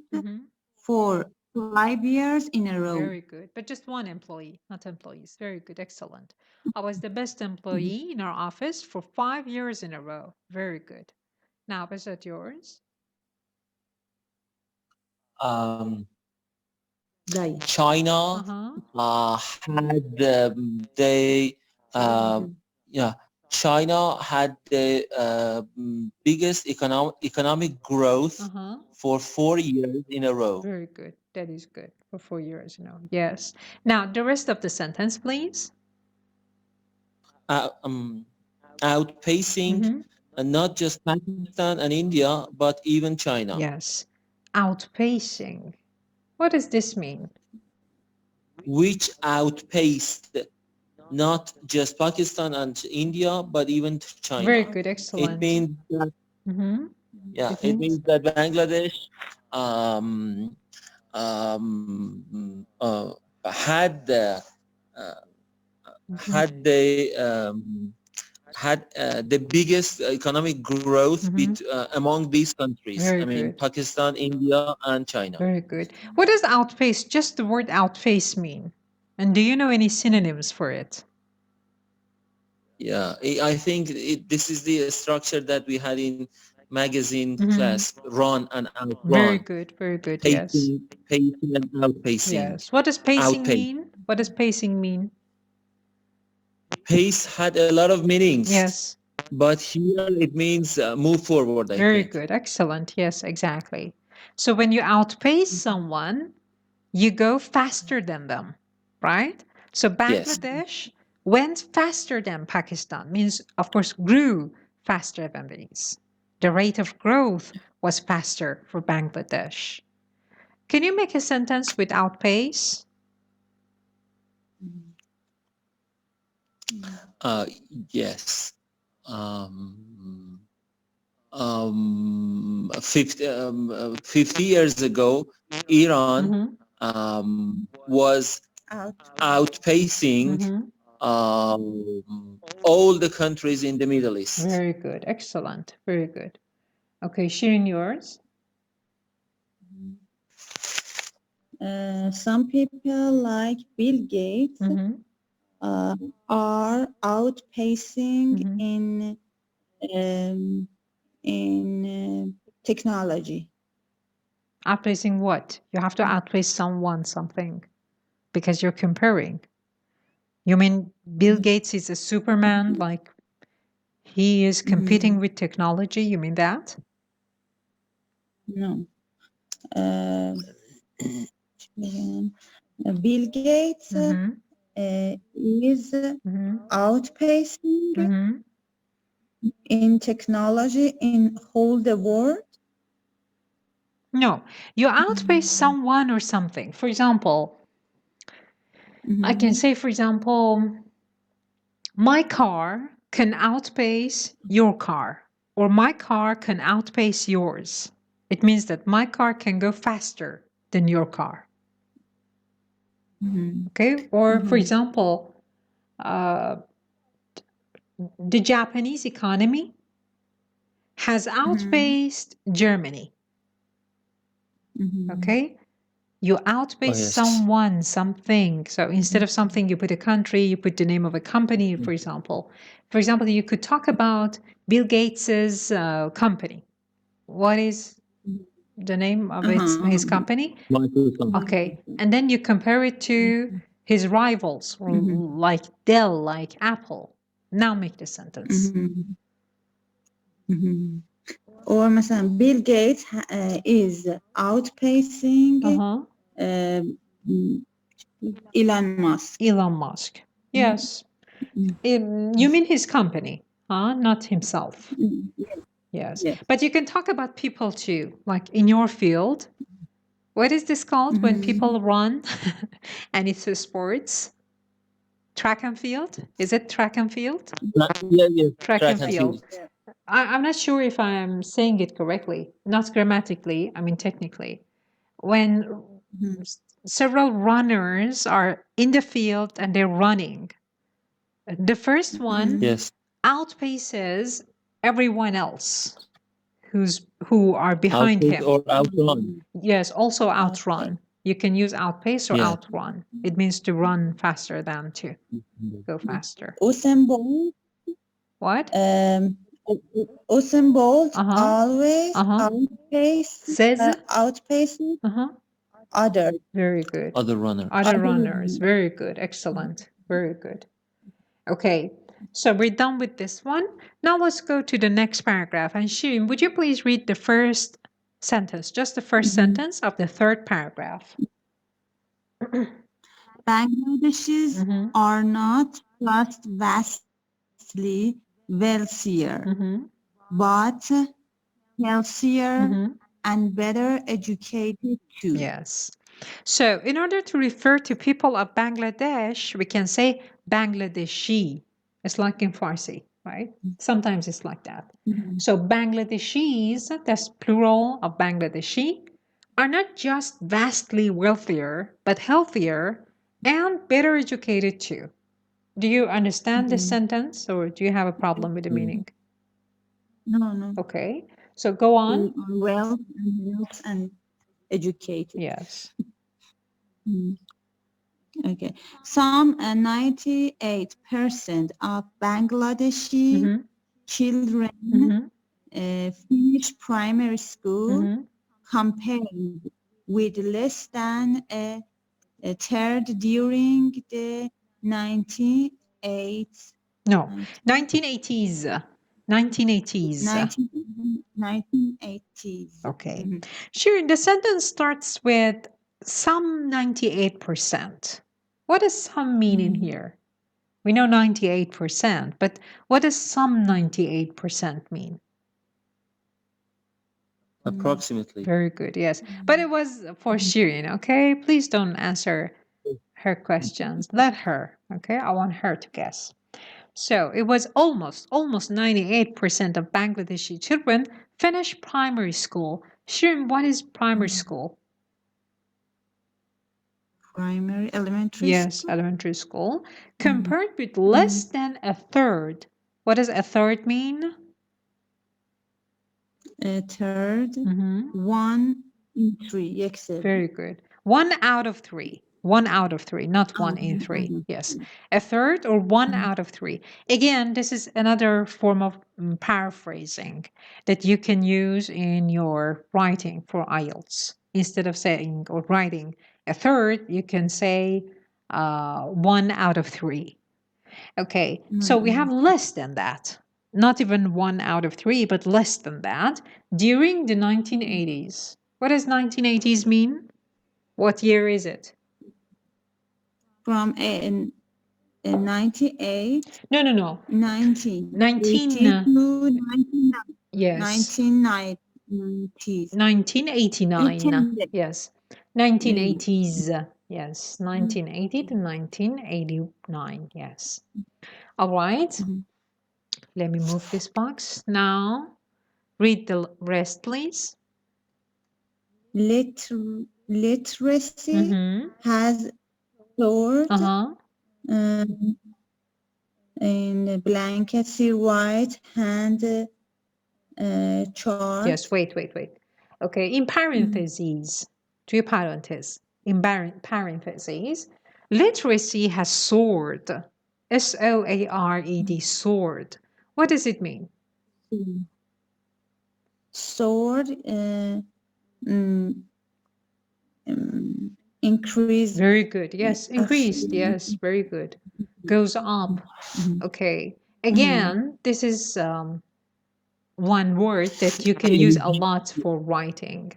for 5 years in a row. Very good. But just one employee, not employees. Very good. Excellent. I was the best employee in our office for 5 years in a row. Very good. Now, is that yours? China China had the biggest economic growth for 4 years in a row. Very good. That is good. For 4 years in a row. Yes. Now, the rest of the sentence, please. Outpacing not just Pakistan and India, but even China. Yes. Outpacing. What does this mean? Which outpaced not just Pakistan and India, but even China. Very good, excellent. It means that, it means that Bangladesh had the biggest economic growth among these countries. Very I mean, good. Pakistan, India, and China. Very good. What does outpace, just the word outpace, mean? And do you know any synonyms for it? Yeah, I think this is the structure that we had in magazine class, run and outrun. Very good, pacing, yes. Pacing and outpacing. Yes. What does pacing mean? What does pacing mean? Pace had a lot of meanings. Yes. But here it means move forward, I Very think. good, excellent. Yes, exactly. So when you outpace someone, you go faster than them, right? So Bangladesh went faster than Pakistan, means, of course, grew faster than these. The rate of growth was faster for Bangladesh. Can you make a sentence with outpace? Yes. 50 years ago, Iran was outpacing all the countries in the Middle East. Very good. Excellent. Very good. Okay, Shirin, yours. Some people like Bill Gates are outpacing in technology. Outpacing what? You have to outpace someone, something, because you're comparing. You mean Bill Gates is a Superman, like he is competing with technology? You mean that? No. Bill Gates is outpacing in technology in whole the world. No, you outpace someone or something. For example, I can say, for example, my car can outpace your car, or my car can outpace yours. It means that my car can go faster than your car. Okay? Or, for example, the Japanese economy has outpaced Germany. Okay? You outpace someone, something. So instead of something, you put a country, you put the name of a company, for example. For example, you could talk about Bill Gates's company. What is the name of his company? Microsoft. Okay. And then you compare it to his rivals, like Dell, like Apple. Now make the sentence. Or مثلا Bill Gates is outpacing Elon Musk. Elon Musk. Yes. You mean his company, not himself. Yes. But you can talk about people too, like in your field. What is this called when people run and it's a sports? Track and field? Is it track and field? Yeah. Track and field. I'm not sure if I'm saying it correctly, not grammatically, I mean technically. When several runners are in the field and they're running, the first one outpaces everyone else who are behind him. Or outrun. Yes, also outrun. You can use outpace or outrun. It means to run faster than to go faster. Usain Bolt. What? Usain Bolt always outpaces others. Very good. Other runners. Other runners. Very good. Excellent. Very good. Okay. So we're done with this one. Now let's go to the next paragraph. And Shirin, would you please read the first sentence, just the first sentence of the third paragraph? Bangladeshis are not just vastly wealthier, but healthier and better educated too. Yes. So in order to refer to people of Bangladesh, we can say Bangladeshi. It's like in Farsi, right? Sometimes it's like that. So Bangladeshis, that's plural of Bangladeshi, are not just vastly wealthier, but healthier and better educated too. Do you understand this sentence, or do you have a problem with the meaning? No. Okay. So go on. Wealth and educated. Yes. Okay. Some 98% of Bangladeshi children finish primary school compared with less than a third during the 1980s. No, 1980s. 1980s. 1980s. Okay. Sure. The sentence starts with some 98%. What does some mean in here? We know 98%, but what does some 98% mean? Approximately. Very good, yes. But it was for Shirin, okay? Please don't answer her questions. Let her, okay? I want her to guess. So it was almost 98% of Bangladeshi children finish primary school. Shirin, what is primary school? Primary, elementary Yes, school? elementary school. Compared with less than a third. What does a third mean? A third, 1 in 3. Excellent. Very good. 1 out of 3. 1 out of 3, not 1 in 3. Yes. A third or 1 out of 3. Again, this is another form of paraphrasing that you can use in your writing for IELTS. Instead of saying or writing a third, you can say 1 out of 3. Okay, so we have less than that. Not even 1 out of 3, but less than that during the 1980s. What does 1980s mean? What year is it? From 98. No. 19. 19. 19. Yes. 1990s. 1989. Yes. 1980s. Yes. 1980 to 1989. Yes. All right. Let me move this box. Now, read the rest, please. Literacy has soared in blanket right hand chart. Yes, wait. Okay, in parentheses, two parentheses, in parentheses, literacy has soared. S-O-A-R-E-D, soared. What does it mean? Soared, increased. Very good. Yes, increased. Yes, very good. Goes up. Okay. Again, this is one word that you can use a lot for writing.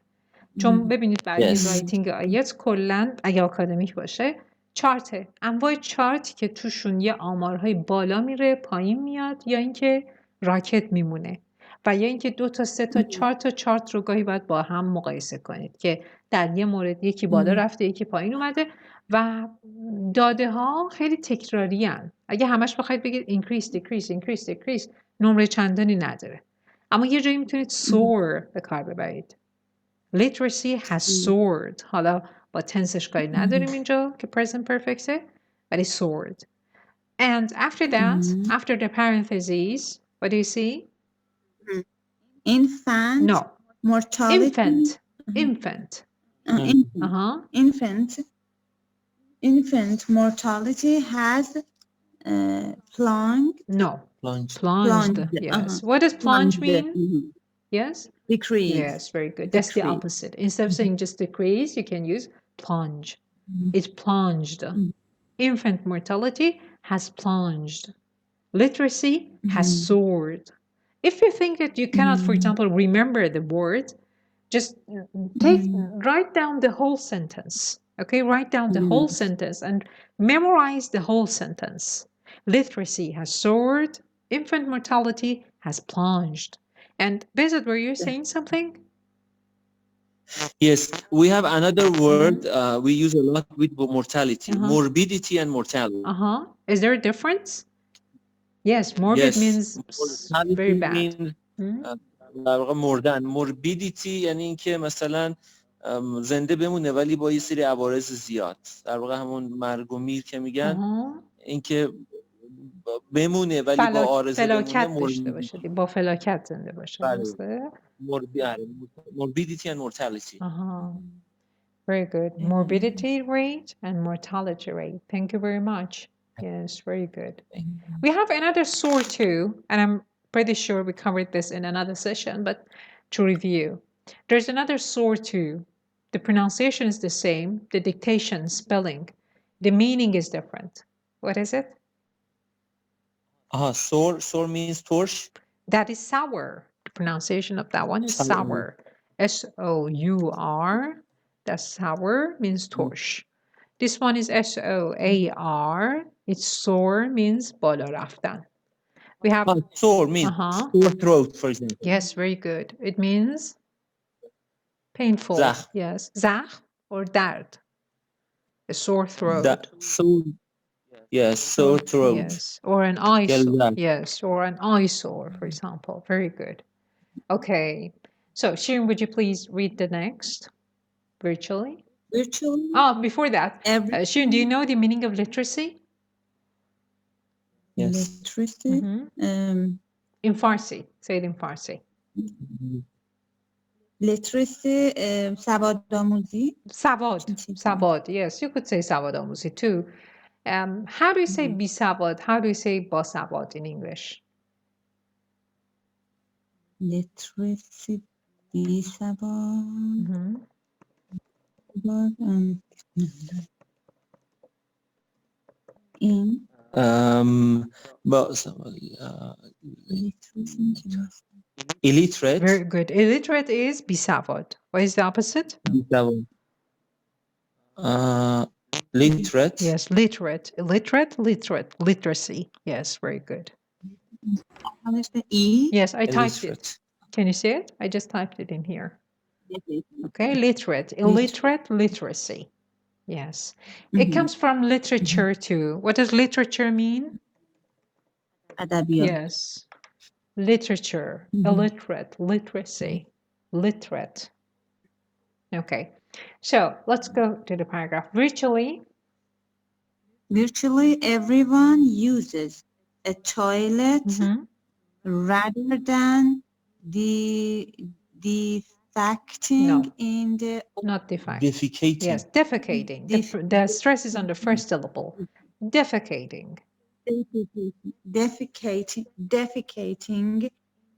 چون ببینید برای رایتینگ آیلتس کلا اگه آکادمیک باشه چارت انواع چارتی که توشون یه آمارهای بالا میره پایین میاد یا اینکه راکت میمونه و یا اینکه 2 تا 3 تا 4 تا چارت رو گاهی باید با هم مقایسه کنید که در یه مورد یکی بالا رفته یکی پایین اومده و داده ها خیلی تکراری هن. اگه همش بخواید بگید increase نمره چندانی نداره اما یه جایی میتونید soar به کار ببرید. Literacy has soared. حالا با تنسش کاری نداریم اینجا که present perfect'ه ولی soared. And after that, after the parentheses, what do you see? Infant. No. Mortality. Infant. Infant mortality has plunged. No. Plunged. Yes. What does plunge mean? Yes? Decrease. Yes, very good. That's the opposite. Instead of saying just decrease, you can use plunge. It's plunged. Infant mortality has plunged. Literacy has soared. If you think that you cannot, for example, remember the word, just write down the whole sentence. Okay, write down the whole sentence and memorize the whole sentence. Literacy has soared. Infant mortality has plunged. And Bezat, were you saying something? Yes, we have another word we use a lot with mortality, morbidity and mortality. Is there a difference? Yes, morbid means very bad. در واقع مردن. morbidity یعنی اینکه مثلا زنده بمونه ولی با یه سری عوارض زیاد. در واقع همون مرگ و میر که میگن اینکه بمونه ولی با عارضه بمونه با فلاکت زنده باشه. morbidity and mortality. Very good. Morbidity rate and mortality rate. Thank you very much. Yes, very good. We have another soar too, and I'm pretty sure we covered this in another session, but to review. There's another soar too. The pronunciation is the same, the dictation, spelling. The meaning is different. What is it? Sour means torch. That is sour. The pronunciation of that one is sour. S-O-U-R. That's sour means torch. This one is S-O-A-R. It's soar means بالا رفتن. We have sore means sore throat, for example. Yes, very good. It means painful. زخم. Yes. زخم or درد. A sore throat. Yes, sore throat. Yes, or an eyesore. Gelden. Yes, or an eyesore, for example. Very good. Okay. So, Shirin, would you please read the next virtually? Virtually, Oh, before that, every Shirin, do you know the meaning of literacy? Yes. literacy, In Farsi. Say it in Farsi. literacy, سوادآموزی. Savad. Yes, you could say savad too. How do you say bisavad? How do you say basavad in English? literacy, بیسواد. این But illiterate. Very good. Illiterate is bisavad. What is the opposite? Literate. Yes, literate. Illiterate, literacy. Yes, very good. ای. Yes, I typed it. Illiterate. Can you see it? I just typed it in here. Okay, literate, illiterate, literacy. Yes. It comes from literature too. What does literature mean? ادبیات. Yes. Literature, illiterate, literacy, literate. Okay. So let's go to the paragraph. Virtually everyone uses a toilet rather than defecating No. in the Not defect. Defecating. Yes, defecating. The stress is on the first syllable. Defecating. defecating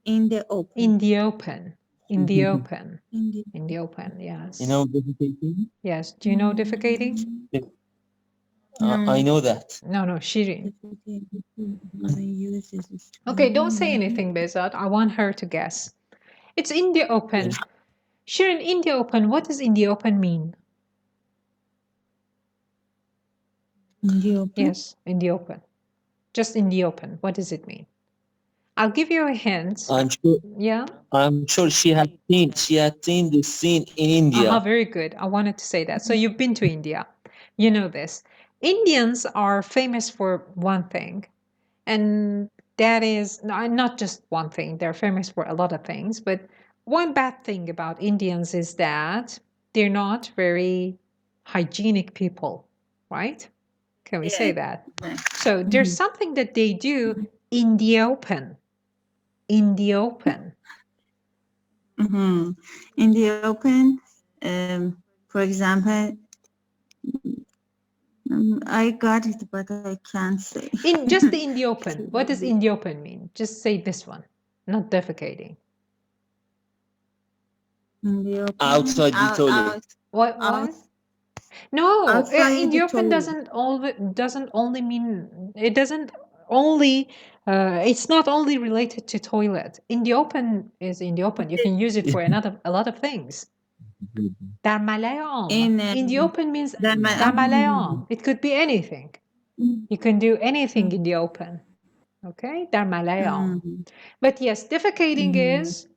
in the open. In the open. In the open. In the open, yes. You know defecating? Yes. Do you know defecating? I know that. No, Shirin. Okay, don't say anything, Bezat. I want her to guess. It's in the open. Shirin, in the open. What does in the open mean? In the open? Yes, in the open. Just in the open. What does it mean? I'll give you a hint. I'm sure. Yeah. I'm sure she had seen this scene in India. Very good. I wanted to say that. So you've been to India. You know this. Indians are famous for one thing, and that is not just one thing. They're famous for a lot of things, but one bad thing about Indians is that they're not very hygienic people, right? Can we say that? So there's something that they do in the open. In the open. In the open, for example, I got it, but I can't say. Just in the open. What does in the open mean? Just say this one, not defecating. In the open. Outside the toilet. What? No, outside in the open toilet. doesn't only mean, it doesn't only, it's not only related to toilet. In the open is in the open. You can use it for a lot of things. در ملأ عام. In the open means در ملأ عام. It could be anything. You can do anything in the open. Okay? در ملأ عام. But yes, defecating is,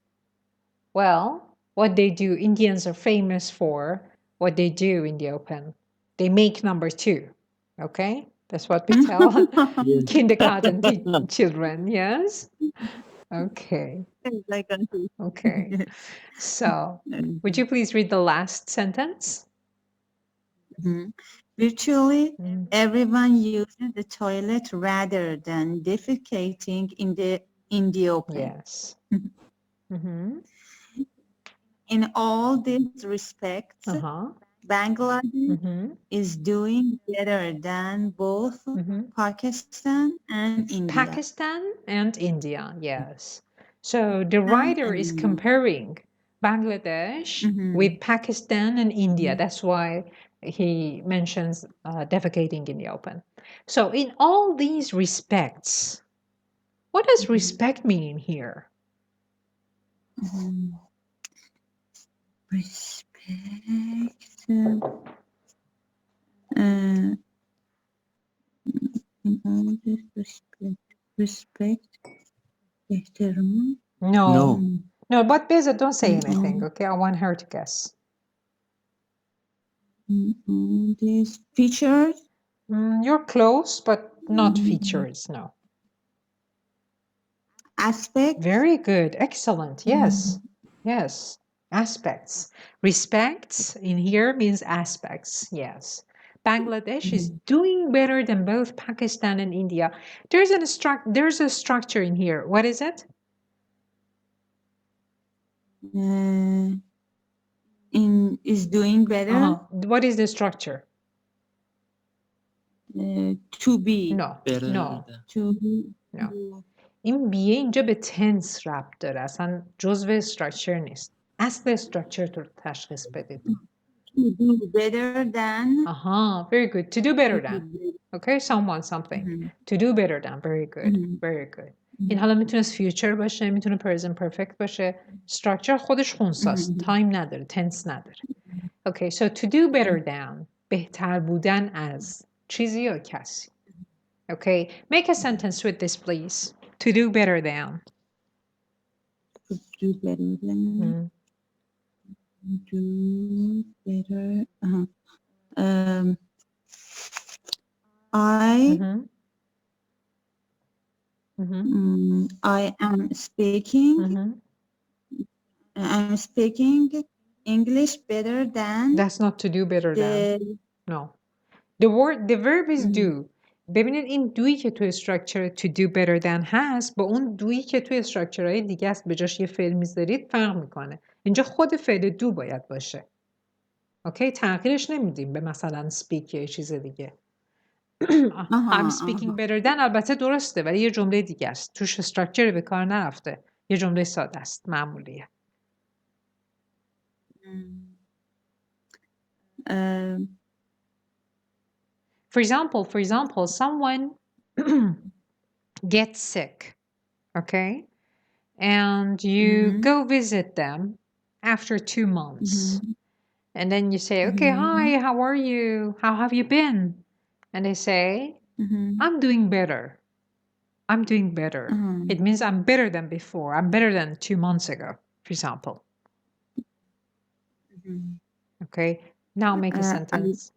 well, what they do. Indians are famous for what they do in the open. They make number 2. Okay? That's what we tell kindergarten children. Yes? Okay. Okay. So, would you please read the last sentence? Virtually everyone uses the toilet rather than defecating in the open. Yes. In all these respects, Bangladesh is doing better than both Pakistan and India. Pakistan and India, yes. So the writer is comparing Bangladesh with Pakistan and India. That's why he mentions defecating in the open. So in all these respects, what does respect mean here? Respect. In all this respect. No, but Beza, don't say anything, okay? I want her to guess. These features? You're close, but not features, no. Aspect. Very good, excellent, yes, yes. Aspects. Respects in here means aspects, yes. Bangladesh is doing better than both Pakistan and India. There's a structure in here. What is it? Is doing better. What is the structure? To be. No. No. To No. این بیه اینجا به تنس ربط داره، اصلا جزو استراکچر نیست. اصل استراکچر رو تشخیص بدید. To do better than. Very good. To do better than. Okay, someone, something. To do better than. Very good. Very good. این حالا میتونست future باشه، میتونه present perfect باشه. structure خودش خونساست. time نداره، tense نداره. Okay, so to do better than. بهتر بودن از چیزی یا کسی. Okay, make a sentence with this, please. To do better than. To do better than. Do better. I am speaking. I'm speaking English better than. That's not to do better than. No. The verb is do. ببینید این دویی که توی استراکچر to do better than هست با اون دویی که توی استراکچرهای دیگه است به جاش یه فعل میذارید فرق میکنه. اینجا خود فعل do باید باشه. اوکی، تغییرش نمیدیم به مثلا speak یا چیز دیگه. I'm speaking better than البته درسته ولی یه جمله دیگه است. توش استراکچر به کار نرفته. یه جمله ساده است، معمولیه. For example, someone gets sick, okay? And you go visit them after 2 months. And then you say, okay, hi, how are you? How have you been? And they say, I'm doing better. I'm doing better. It means I'm better than before. I'm better than 2 months ago, for example. Okay, now make a sentence.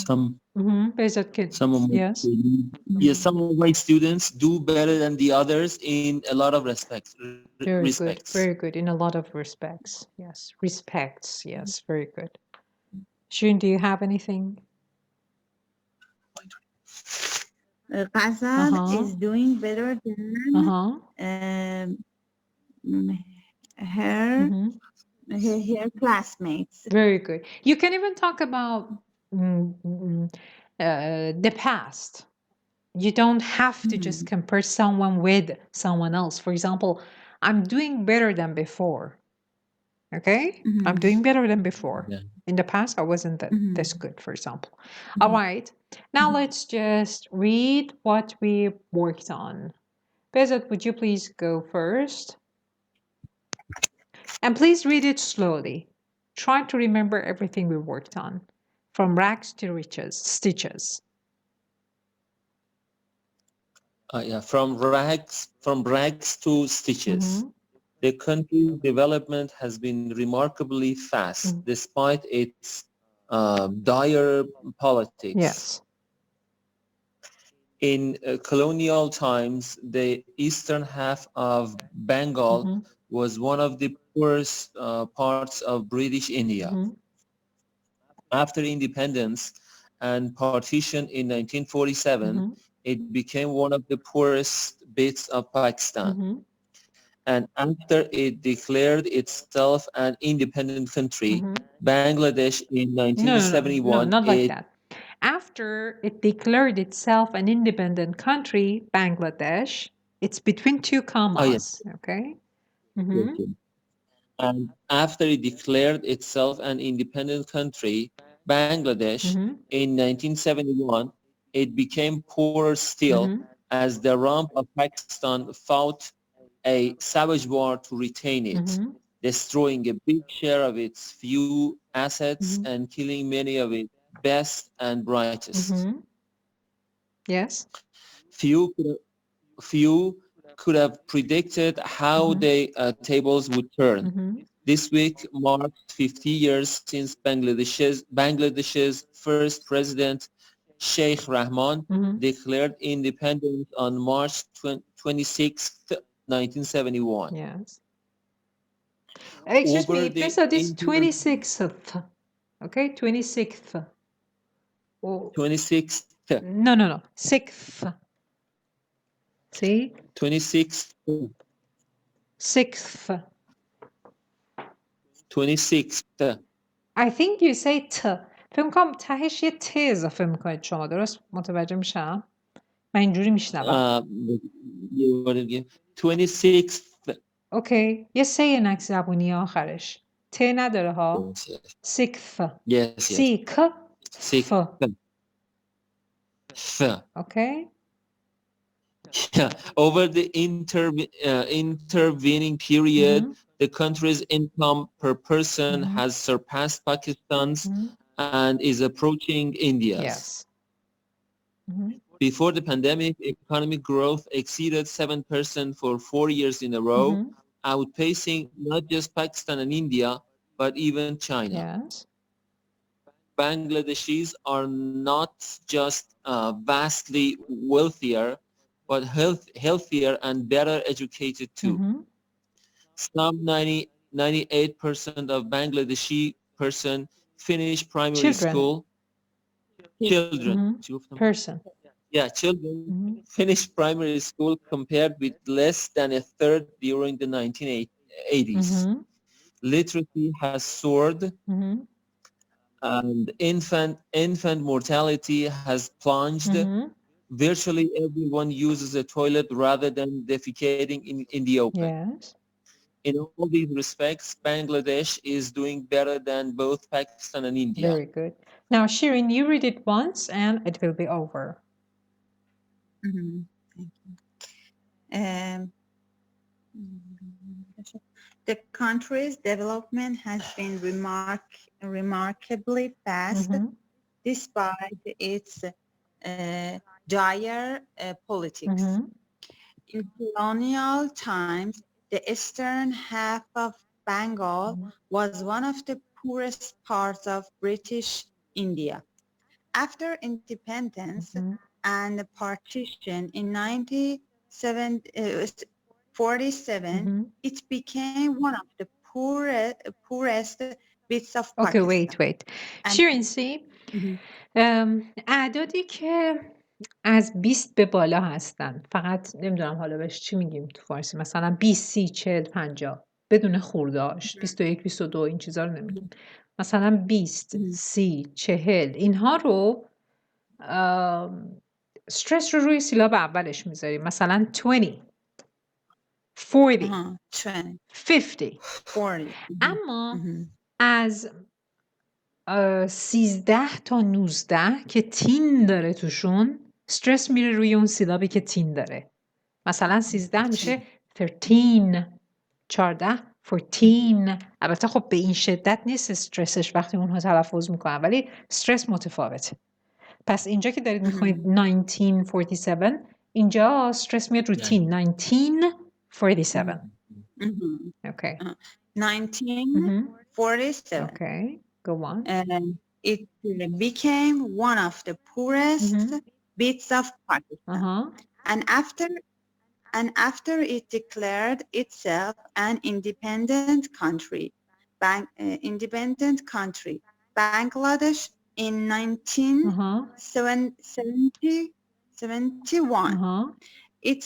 Some of my students do better than the others in a lot of respects. Very good. In a lot of respects. Yes, respects. Yes, very good. Shun, do you have anything? Ghazal is doing better than her classmates. Very good. You can even talk about the past. You don't have to just compare someone with someone else. For example, I'm doing better than before. Okay? I'm doing better than before. Yeah. In the past, I wasn't this good, for example. All right. Now let's just read what we worked on. Bezat, would you please go first? And please read it slowly. Try to remember everything we worked on. From rags to riches, stitches. From rags to stitches. The country's development has been remarkably fast, despite its dire politics. Yes. In colonial times, the eastern half of Bengal was one of the poorest parts of British India. After independence and partition in 1947, it became one of the poorest bits of Pakistan. And after it declared itself an independent country, Bangladesh in 1971... No, not like that. After it declared itself an independent country, Bangladesh, it's between two commas, yes. Okay? And after it declared itself an independent country, Bangladesh, in 1971, it became poorer still as the rump of Pakistan fought a savage war to retain it, destroying a big share of its few assets and killing many of its best and brightest. Yes. Few could have predicted how the tables would turn. This week marks 50 years since Bangladesh's first president, Sheikh Rahman, declared independence on March 26th, 1971. Yes. Excuse me, it means that it's 26th. Okay, 26th. Oh. 26th. No. 6th. See? 26th. 6th. 26th. I think you say t. فکر می‌کنم تهش یه ت اضافه می‌کنید شما، درست متوجه میشم؟ من اینجوری میشنوم. 26th. اوکی، یه سه نک زبونی آخرش. ت نداره ها. 6th. Yes. سیک. Sixth. Okay. Yeah. Over the intervening period, the country's income per person has surpassed Pakistan's and is approaching India's. Yes. Before the pandemic, economic growth exceeded 7% for 4 years in a row, outpacing not just Pakistan and India, but even China. Yes. Bangladeshis are not just vastly wealthier, but healthier and better educated too. Some 98% of Bangladeshi person finish primary school. Children. Person. Yeah, children finish primary school compared with less than a third during the 1980s. Literacy has soared. And infant mortality has plunged. Virtually everyone uses a toilet rather than defecating in the open. Yes. In all these respects, Bangladesh is doing better than both Pakistan and India. Very good. Now, Shirin, you read it once and it will be over. Thank you. The country's development has been remarkably fast despite its dire politics. In colonial times, the eastern half of Bengal was one of the poorest parts of British India. After independence and partition in 1947, it became one of the poorest bits of Pakistan. Okay, wait. Shirin, see, اعدادی که از 20 به بالا هستن، فقط نمیدونم حالا بهش چی میگیم تو فارسی، مثلا 20 30 40 50 بدون خورده‌اش، 21 22 این چیزا رو نمیگیم، مثلا 20 30 40 اینها رو استرس رو روی سیلاب اولش میذاریم، مثلا 20 40 50. اما از 13 تا 19 که تین داره توشون، استرس میره روی اون سیلابی که تین داره. مثلا 13 میشه 13، 14 14. البته خب به این شدت نیست استرسش وقتی اونها تلفظ میکنن، ولی استرس متفاوته. پس اینجا که دارید میخونید 1947، اینجا استرس میاد رو تین. 1947. Okay. 1947. Okay. Go on. It became one of the poorest bits of Pakistan. And after it declared itself an independent country, Bangladesh in 1971. It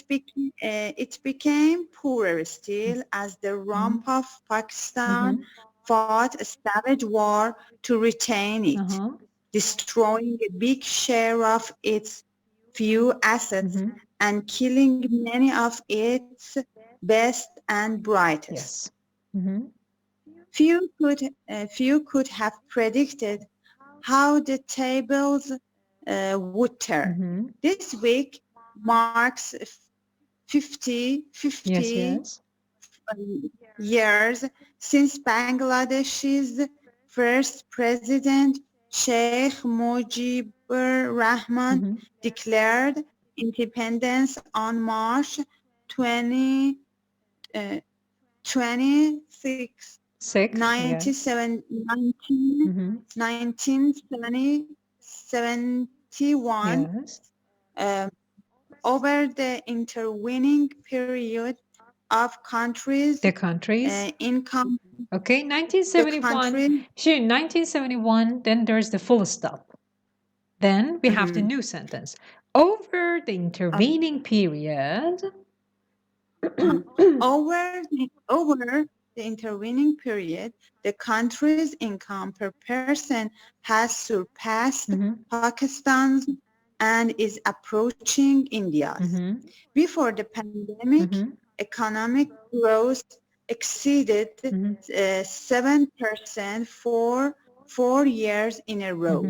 became poorer still as the rump of Pakistan fought a savage war to retain it, destroying a big share of its few assets and killing many of its best and brightest. Few could have predicted how the tables would turn. This week marks 50 years since Bangladesh's first president, Sheikh Mujibur Rahman, declared independence on March 26, Sick. Yes. 1971, Yes. over the intervening period of countries, The countries. income. Okay, 1971. Sure, 1971, then there's the full stop. Then we have the new sentence. Over the intervening period. Over the intervening period, the country's income per person has surpassed Pakistan's and is approaching India's. Before the pandemic, economic growth exceeded 7% for 4 years in a row,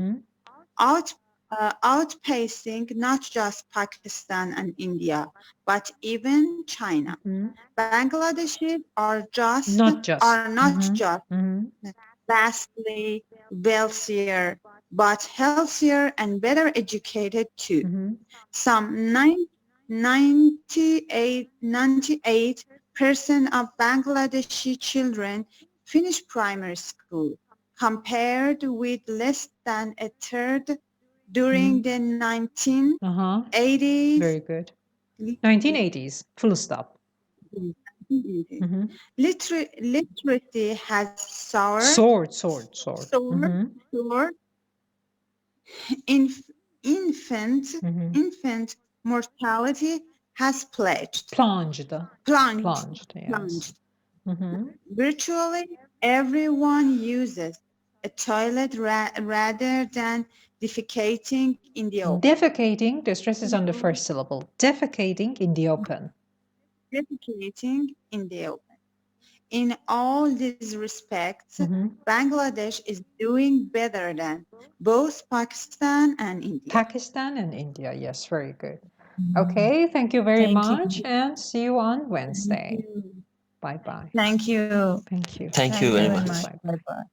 outpacing not just Pakistan and India, but even China. Bangladeshis are not just vastly wealthier, but healthier and better educated too. Some 98% of Bangladeshi children finish primary school, compared with less than a third during the 1980s. Very good. 1980s, full stop. Literacy has soared. Infant mortality has plunged. Yes. Virtually everyone uses a toilet rather than defecating in the open. Defecating, the stress is on the first syllable. Defecating in the open. Defecating in the open. In all these respects, Bangladesh is doing better than both Pakistan and India. Pakistan and India, yes, very good. Okay, thank you very much and see you on Wednesday. Bye-bye. Thank you. Thank you. Thank you very much. Bye-bye.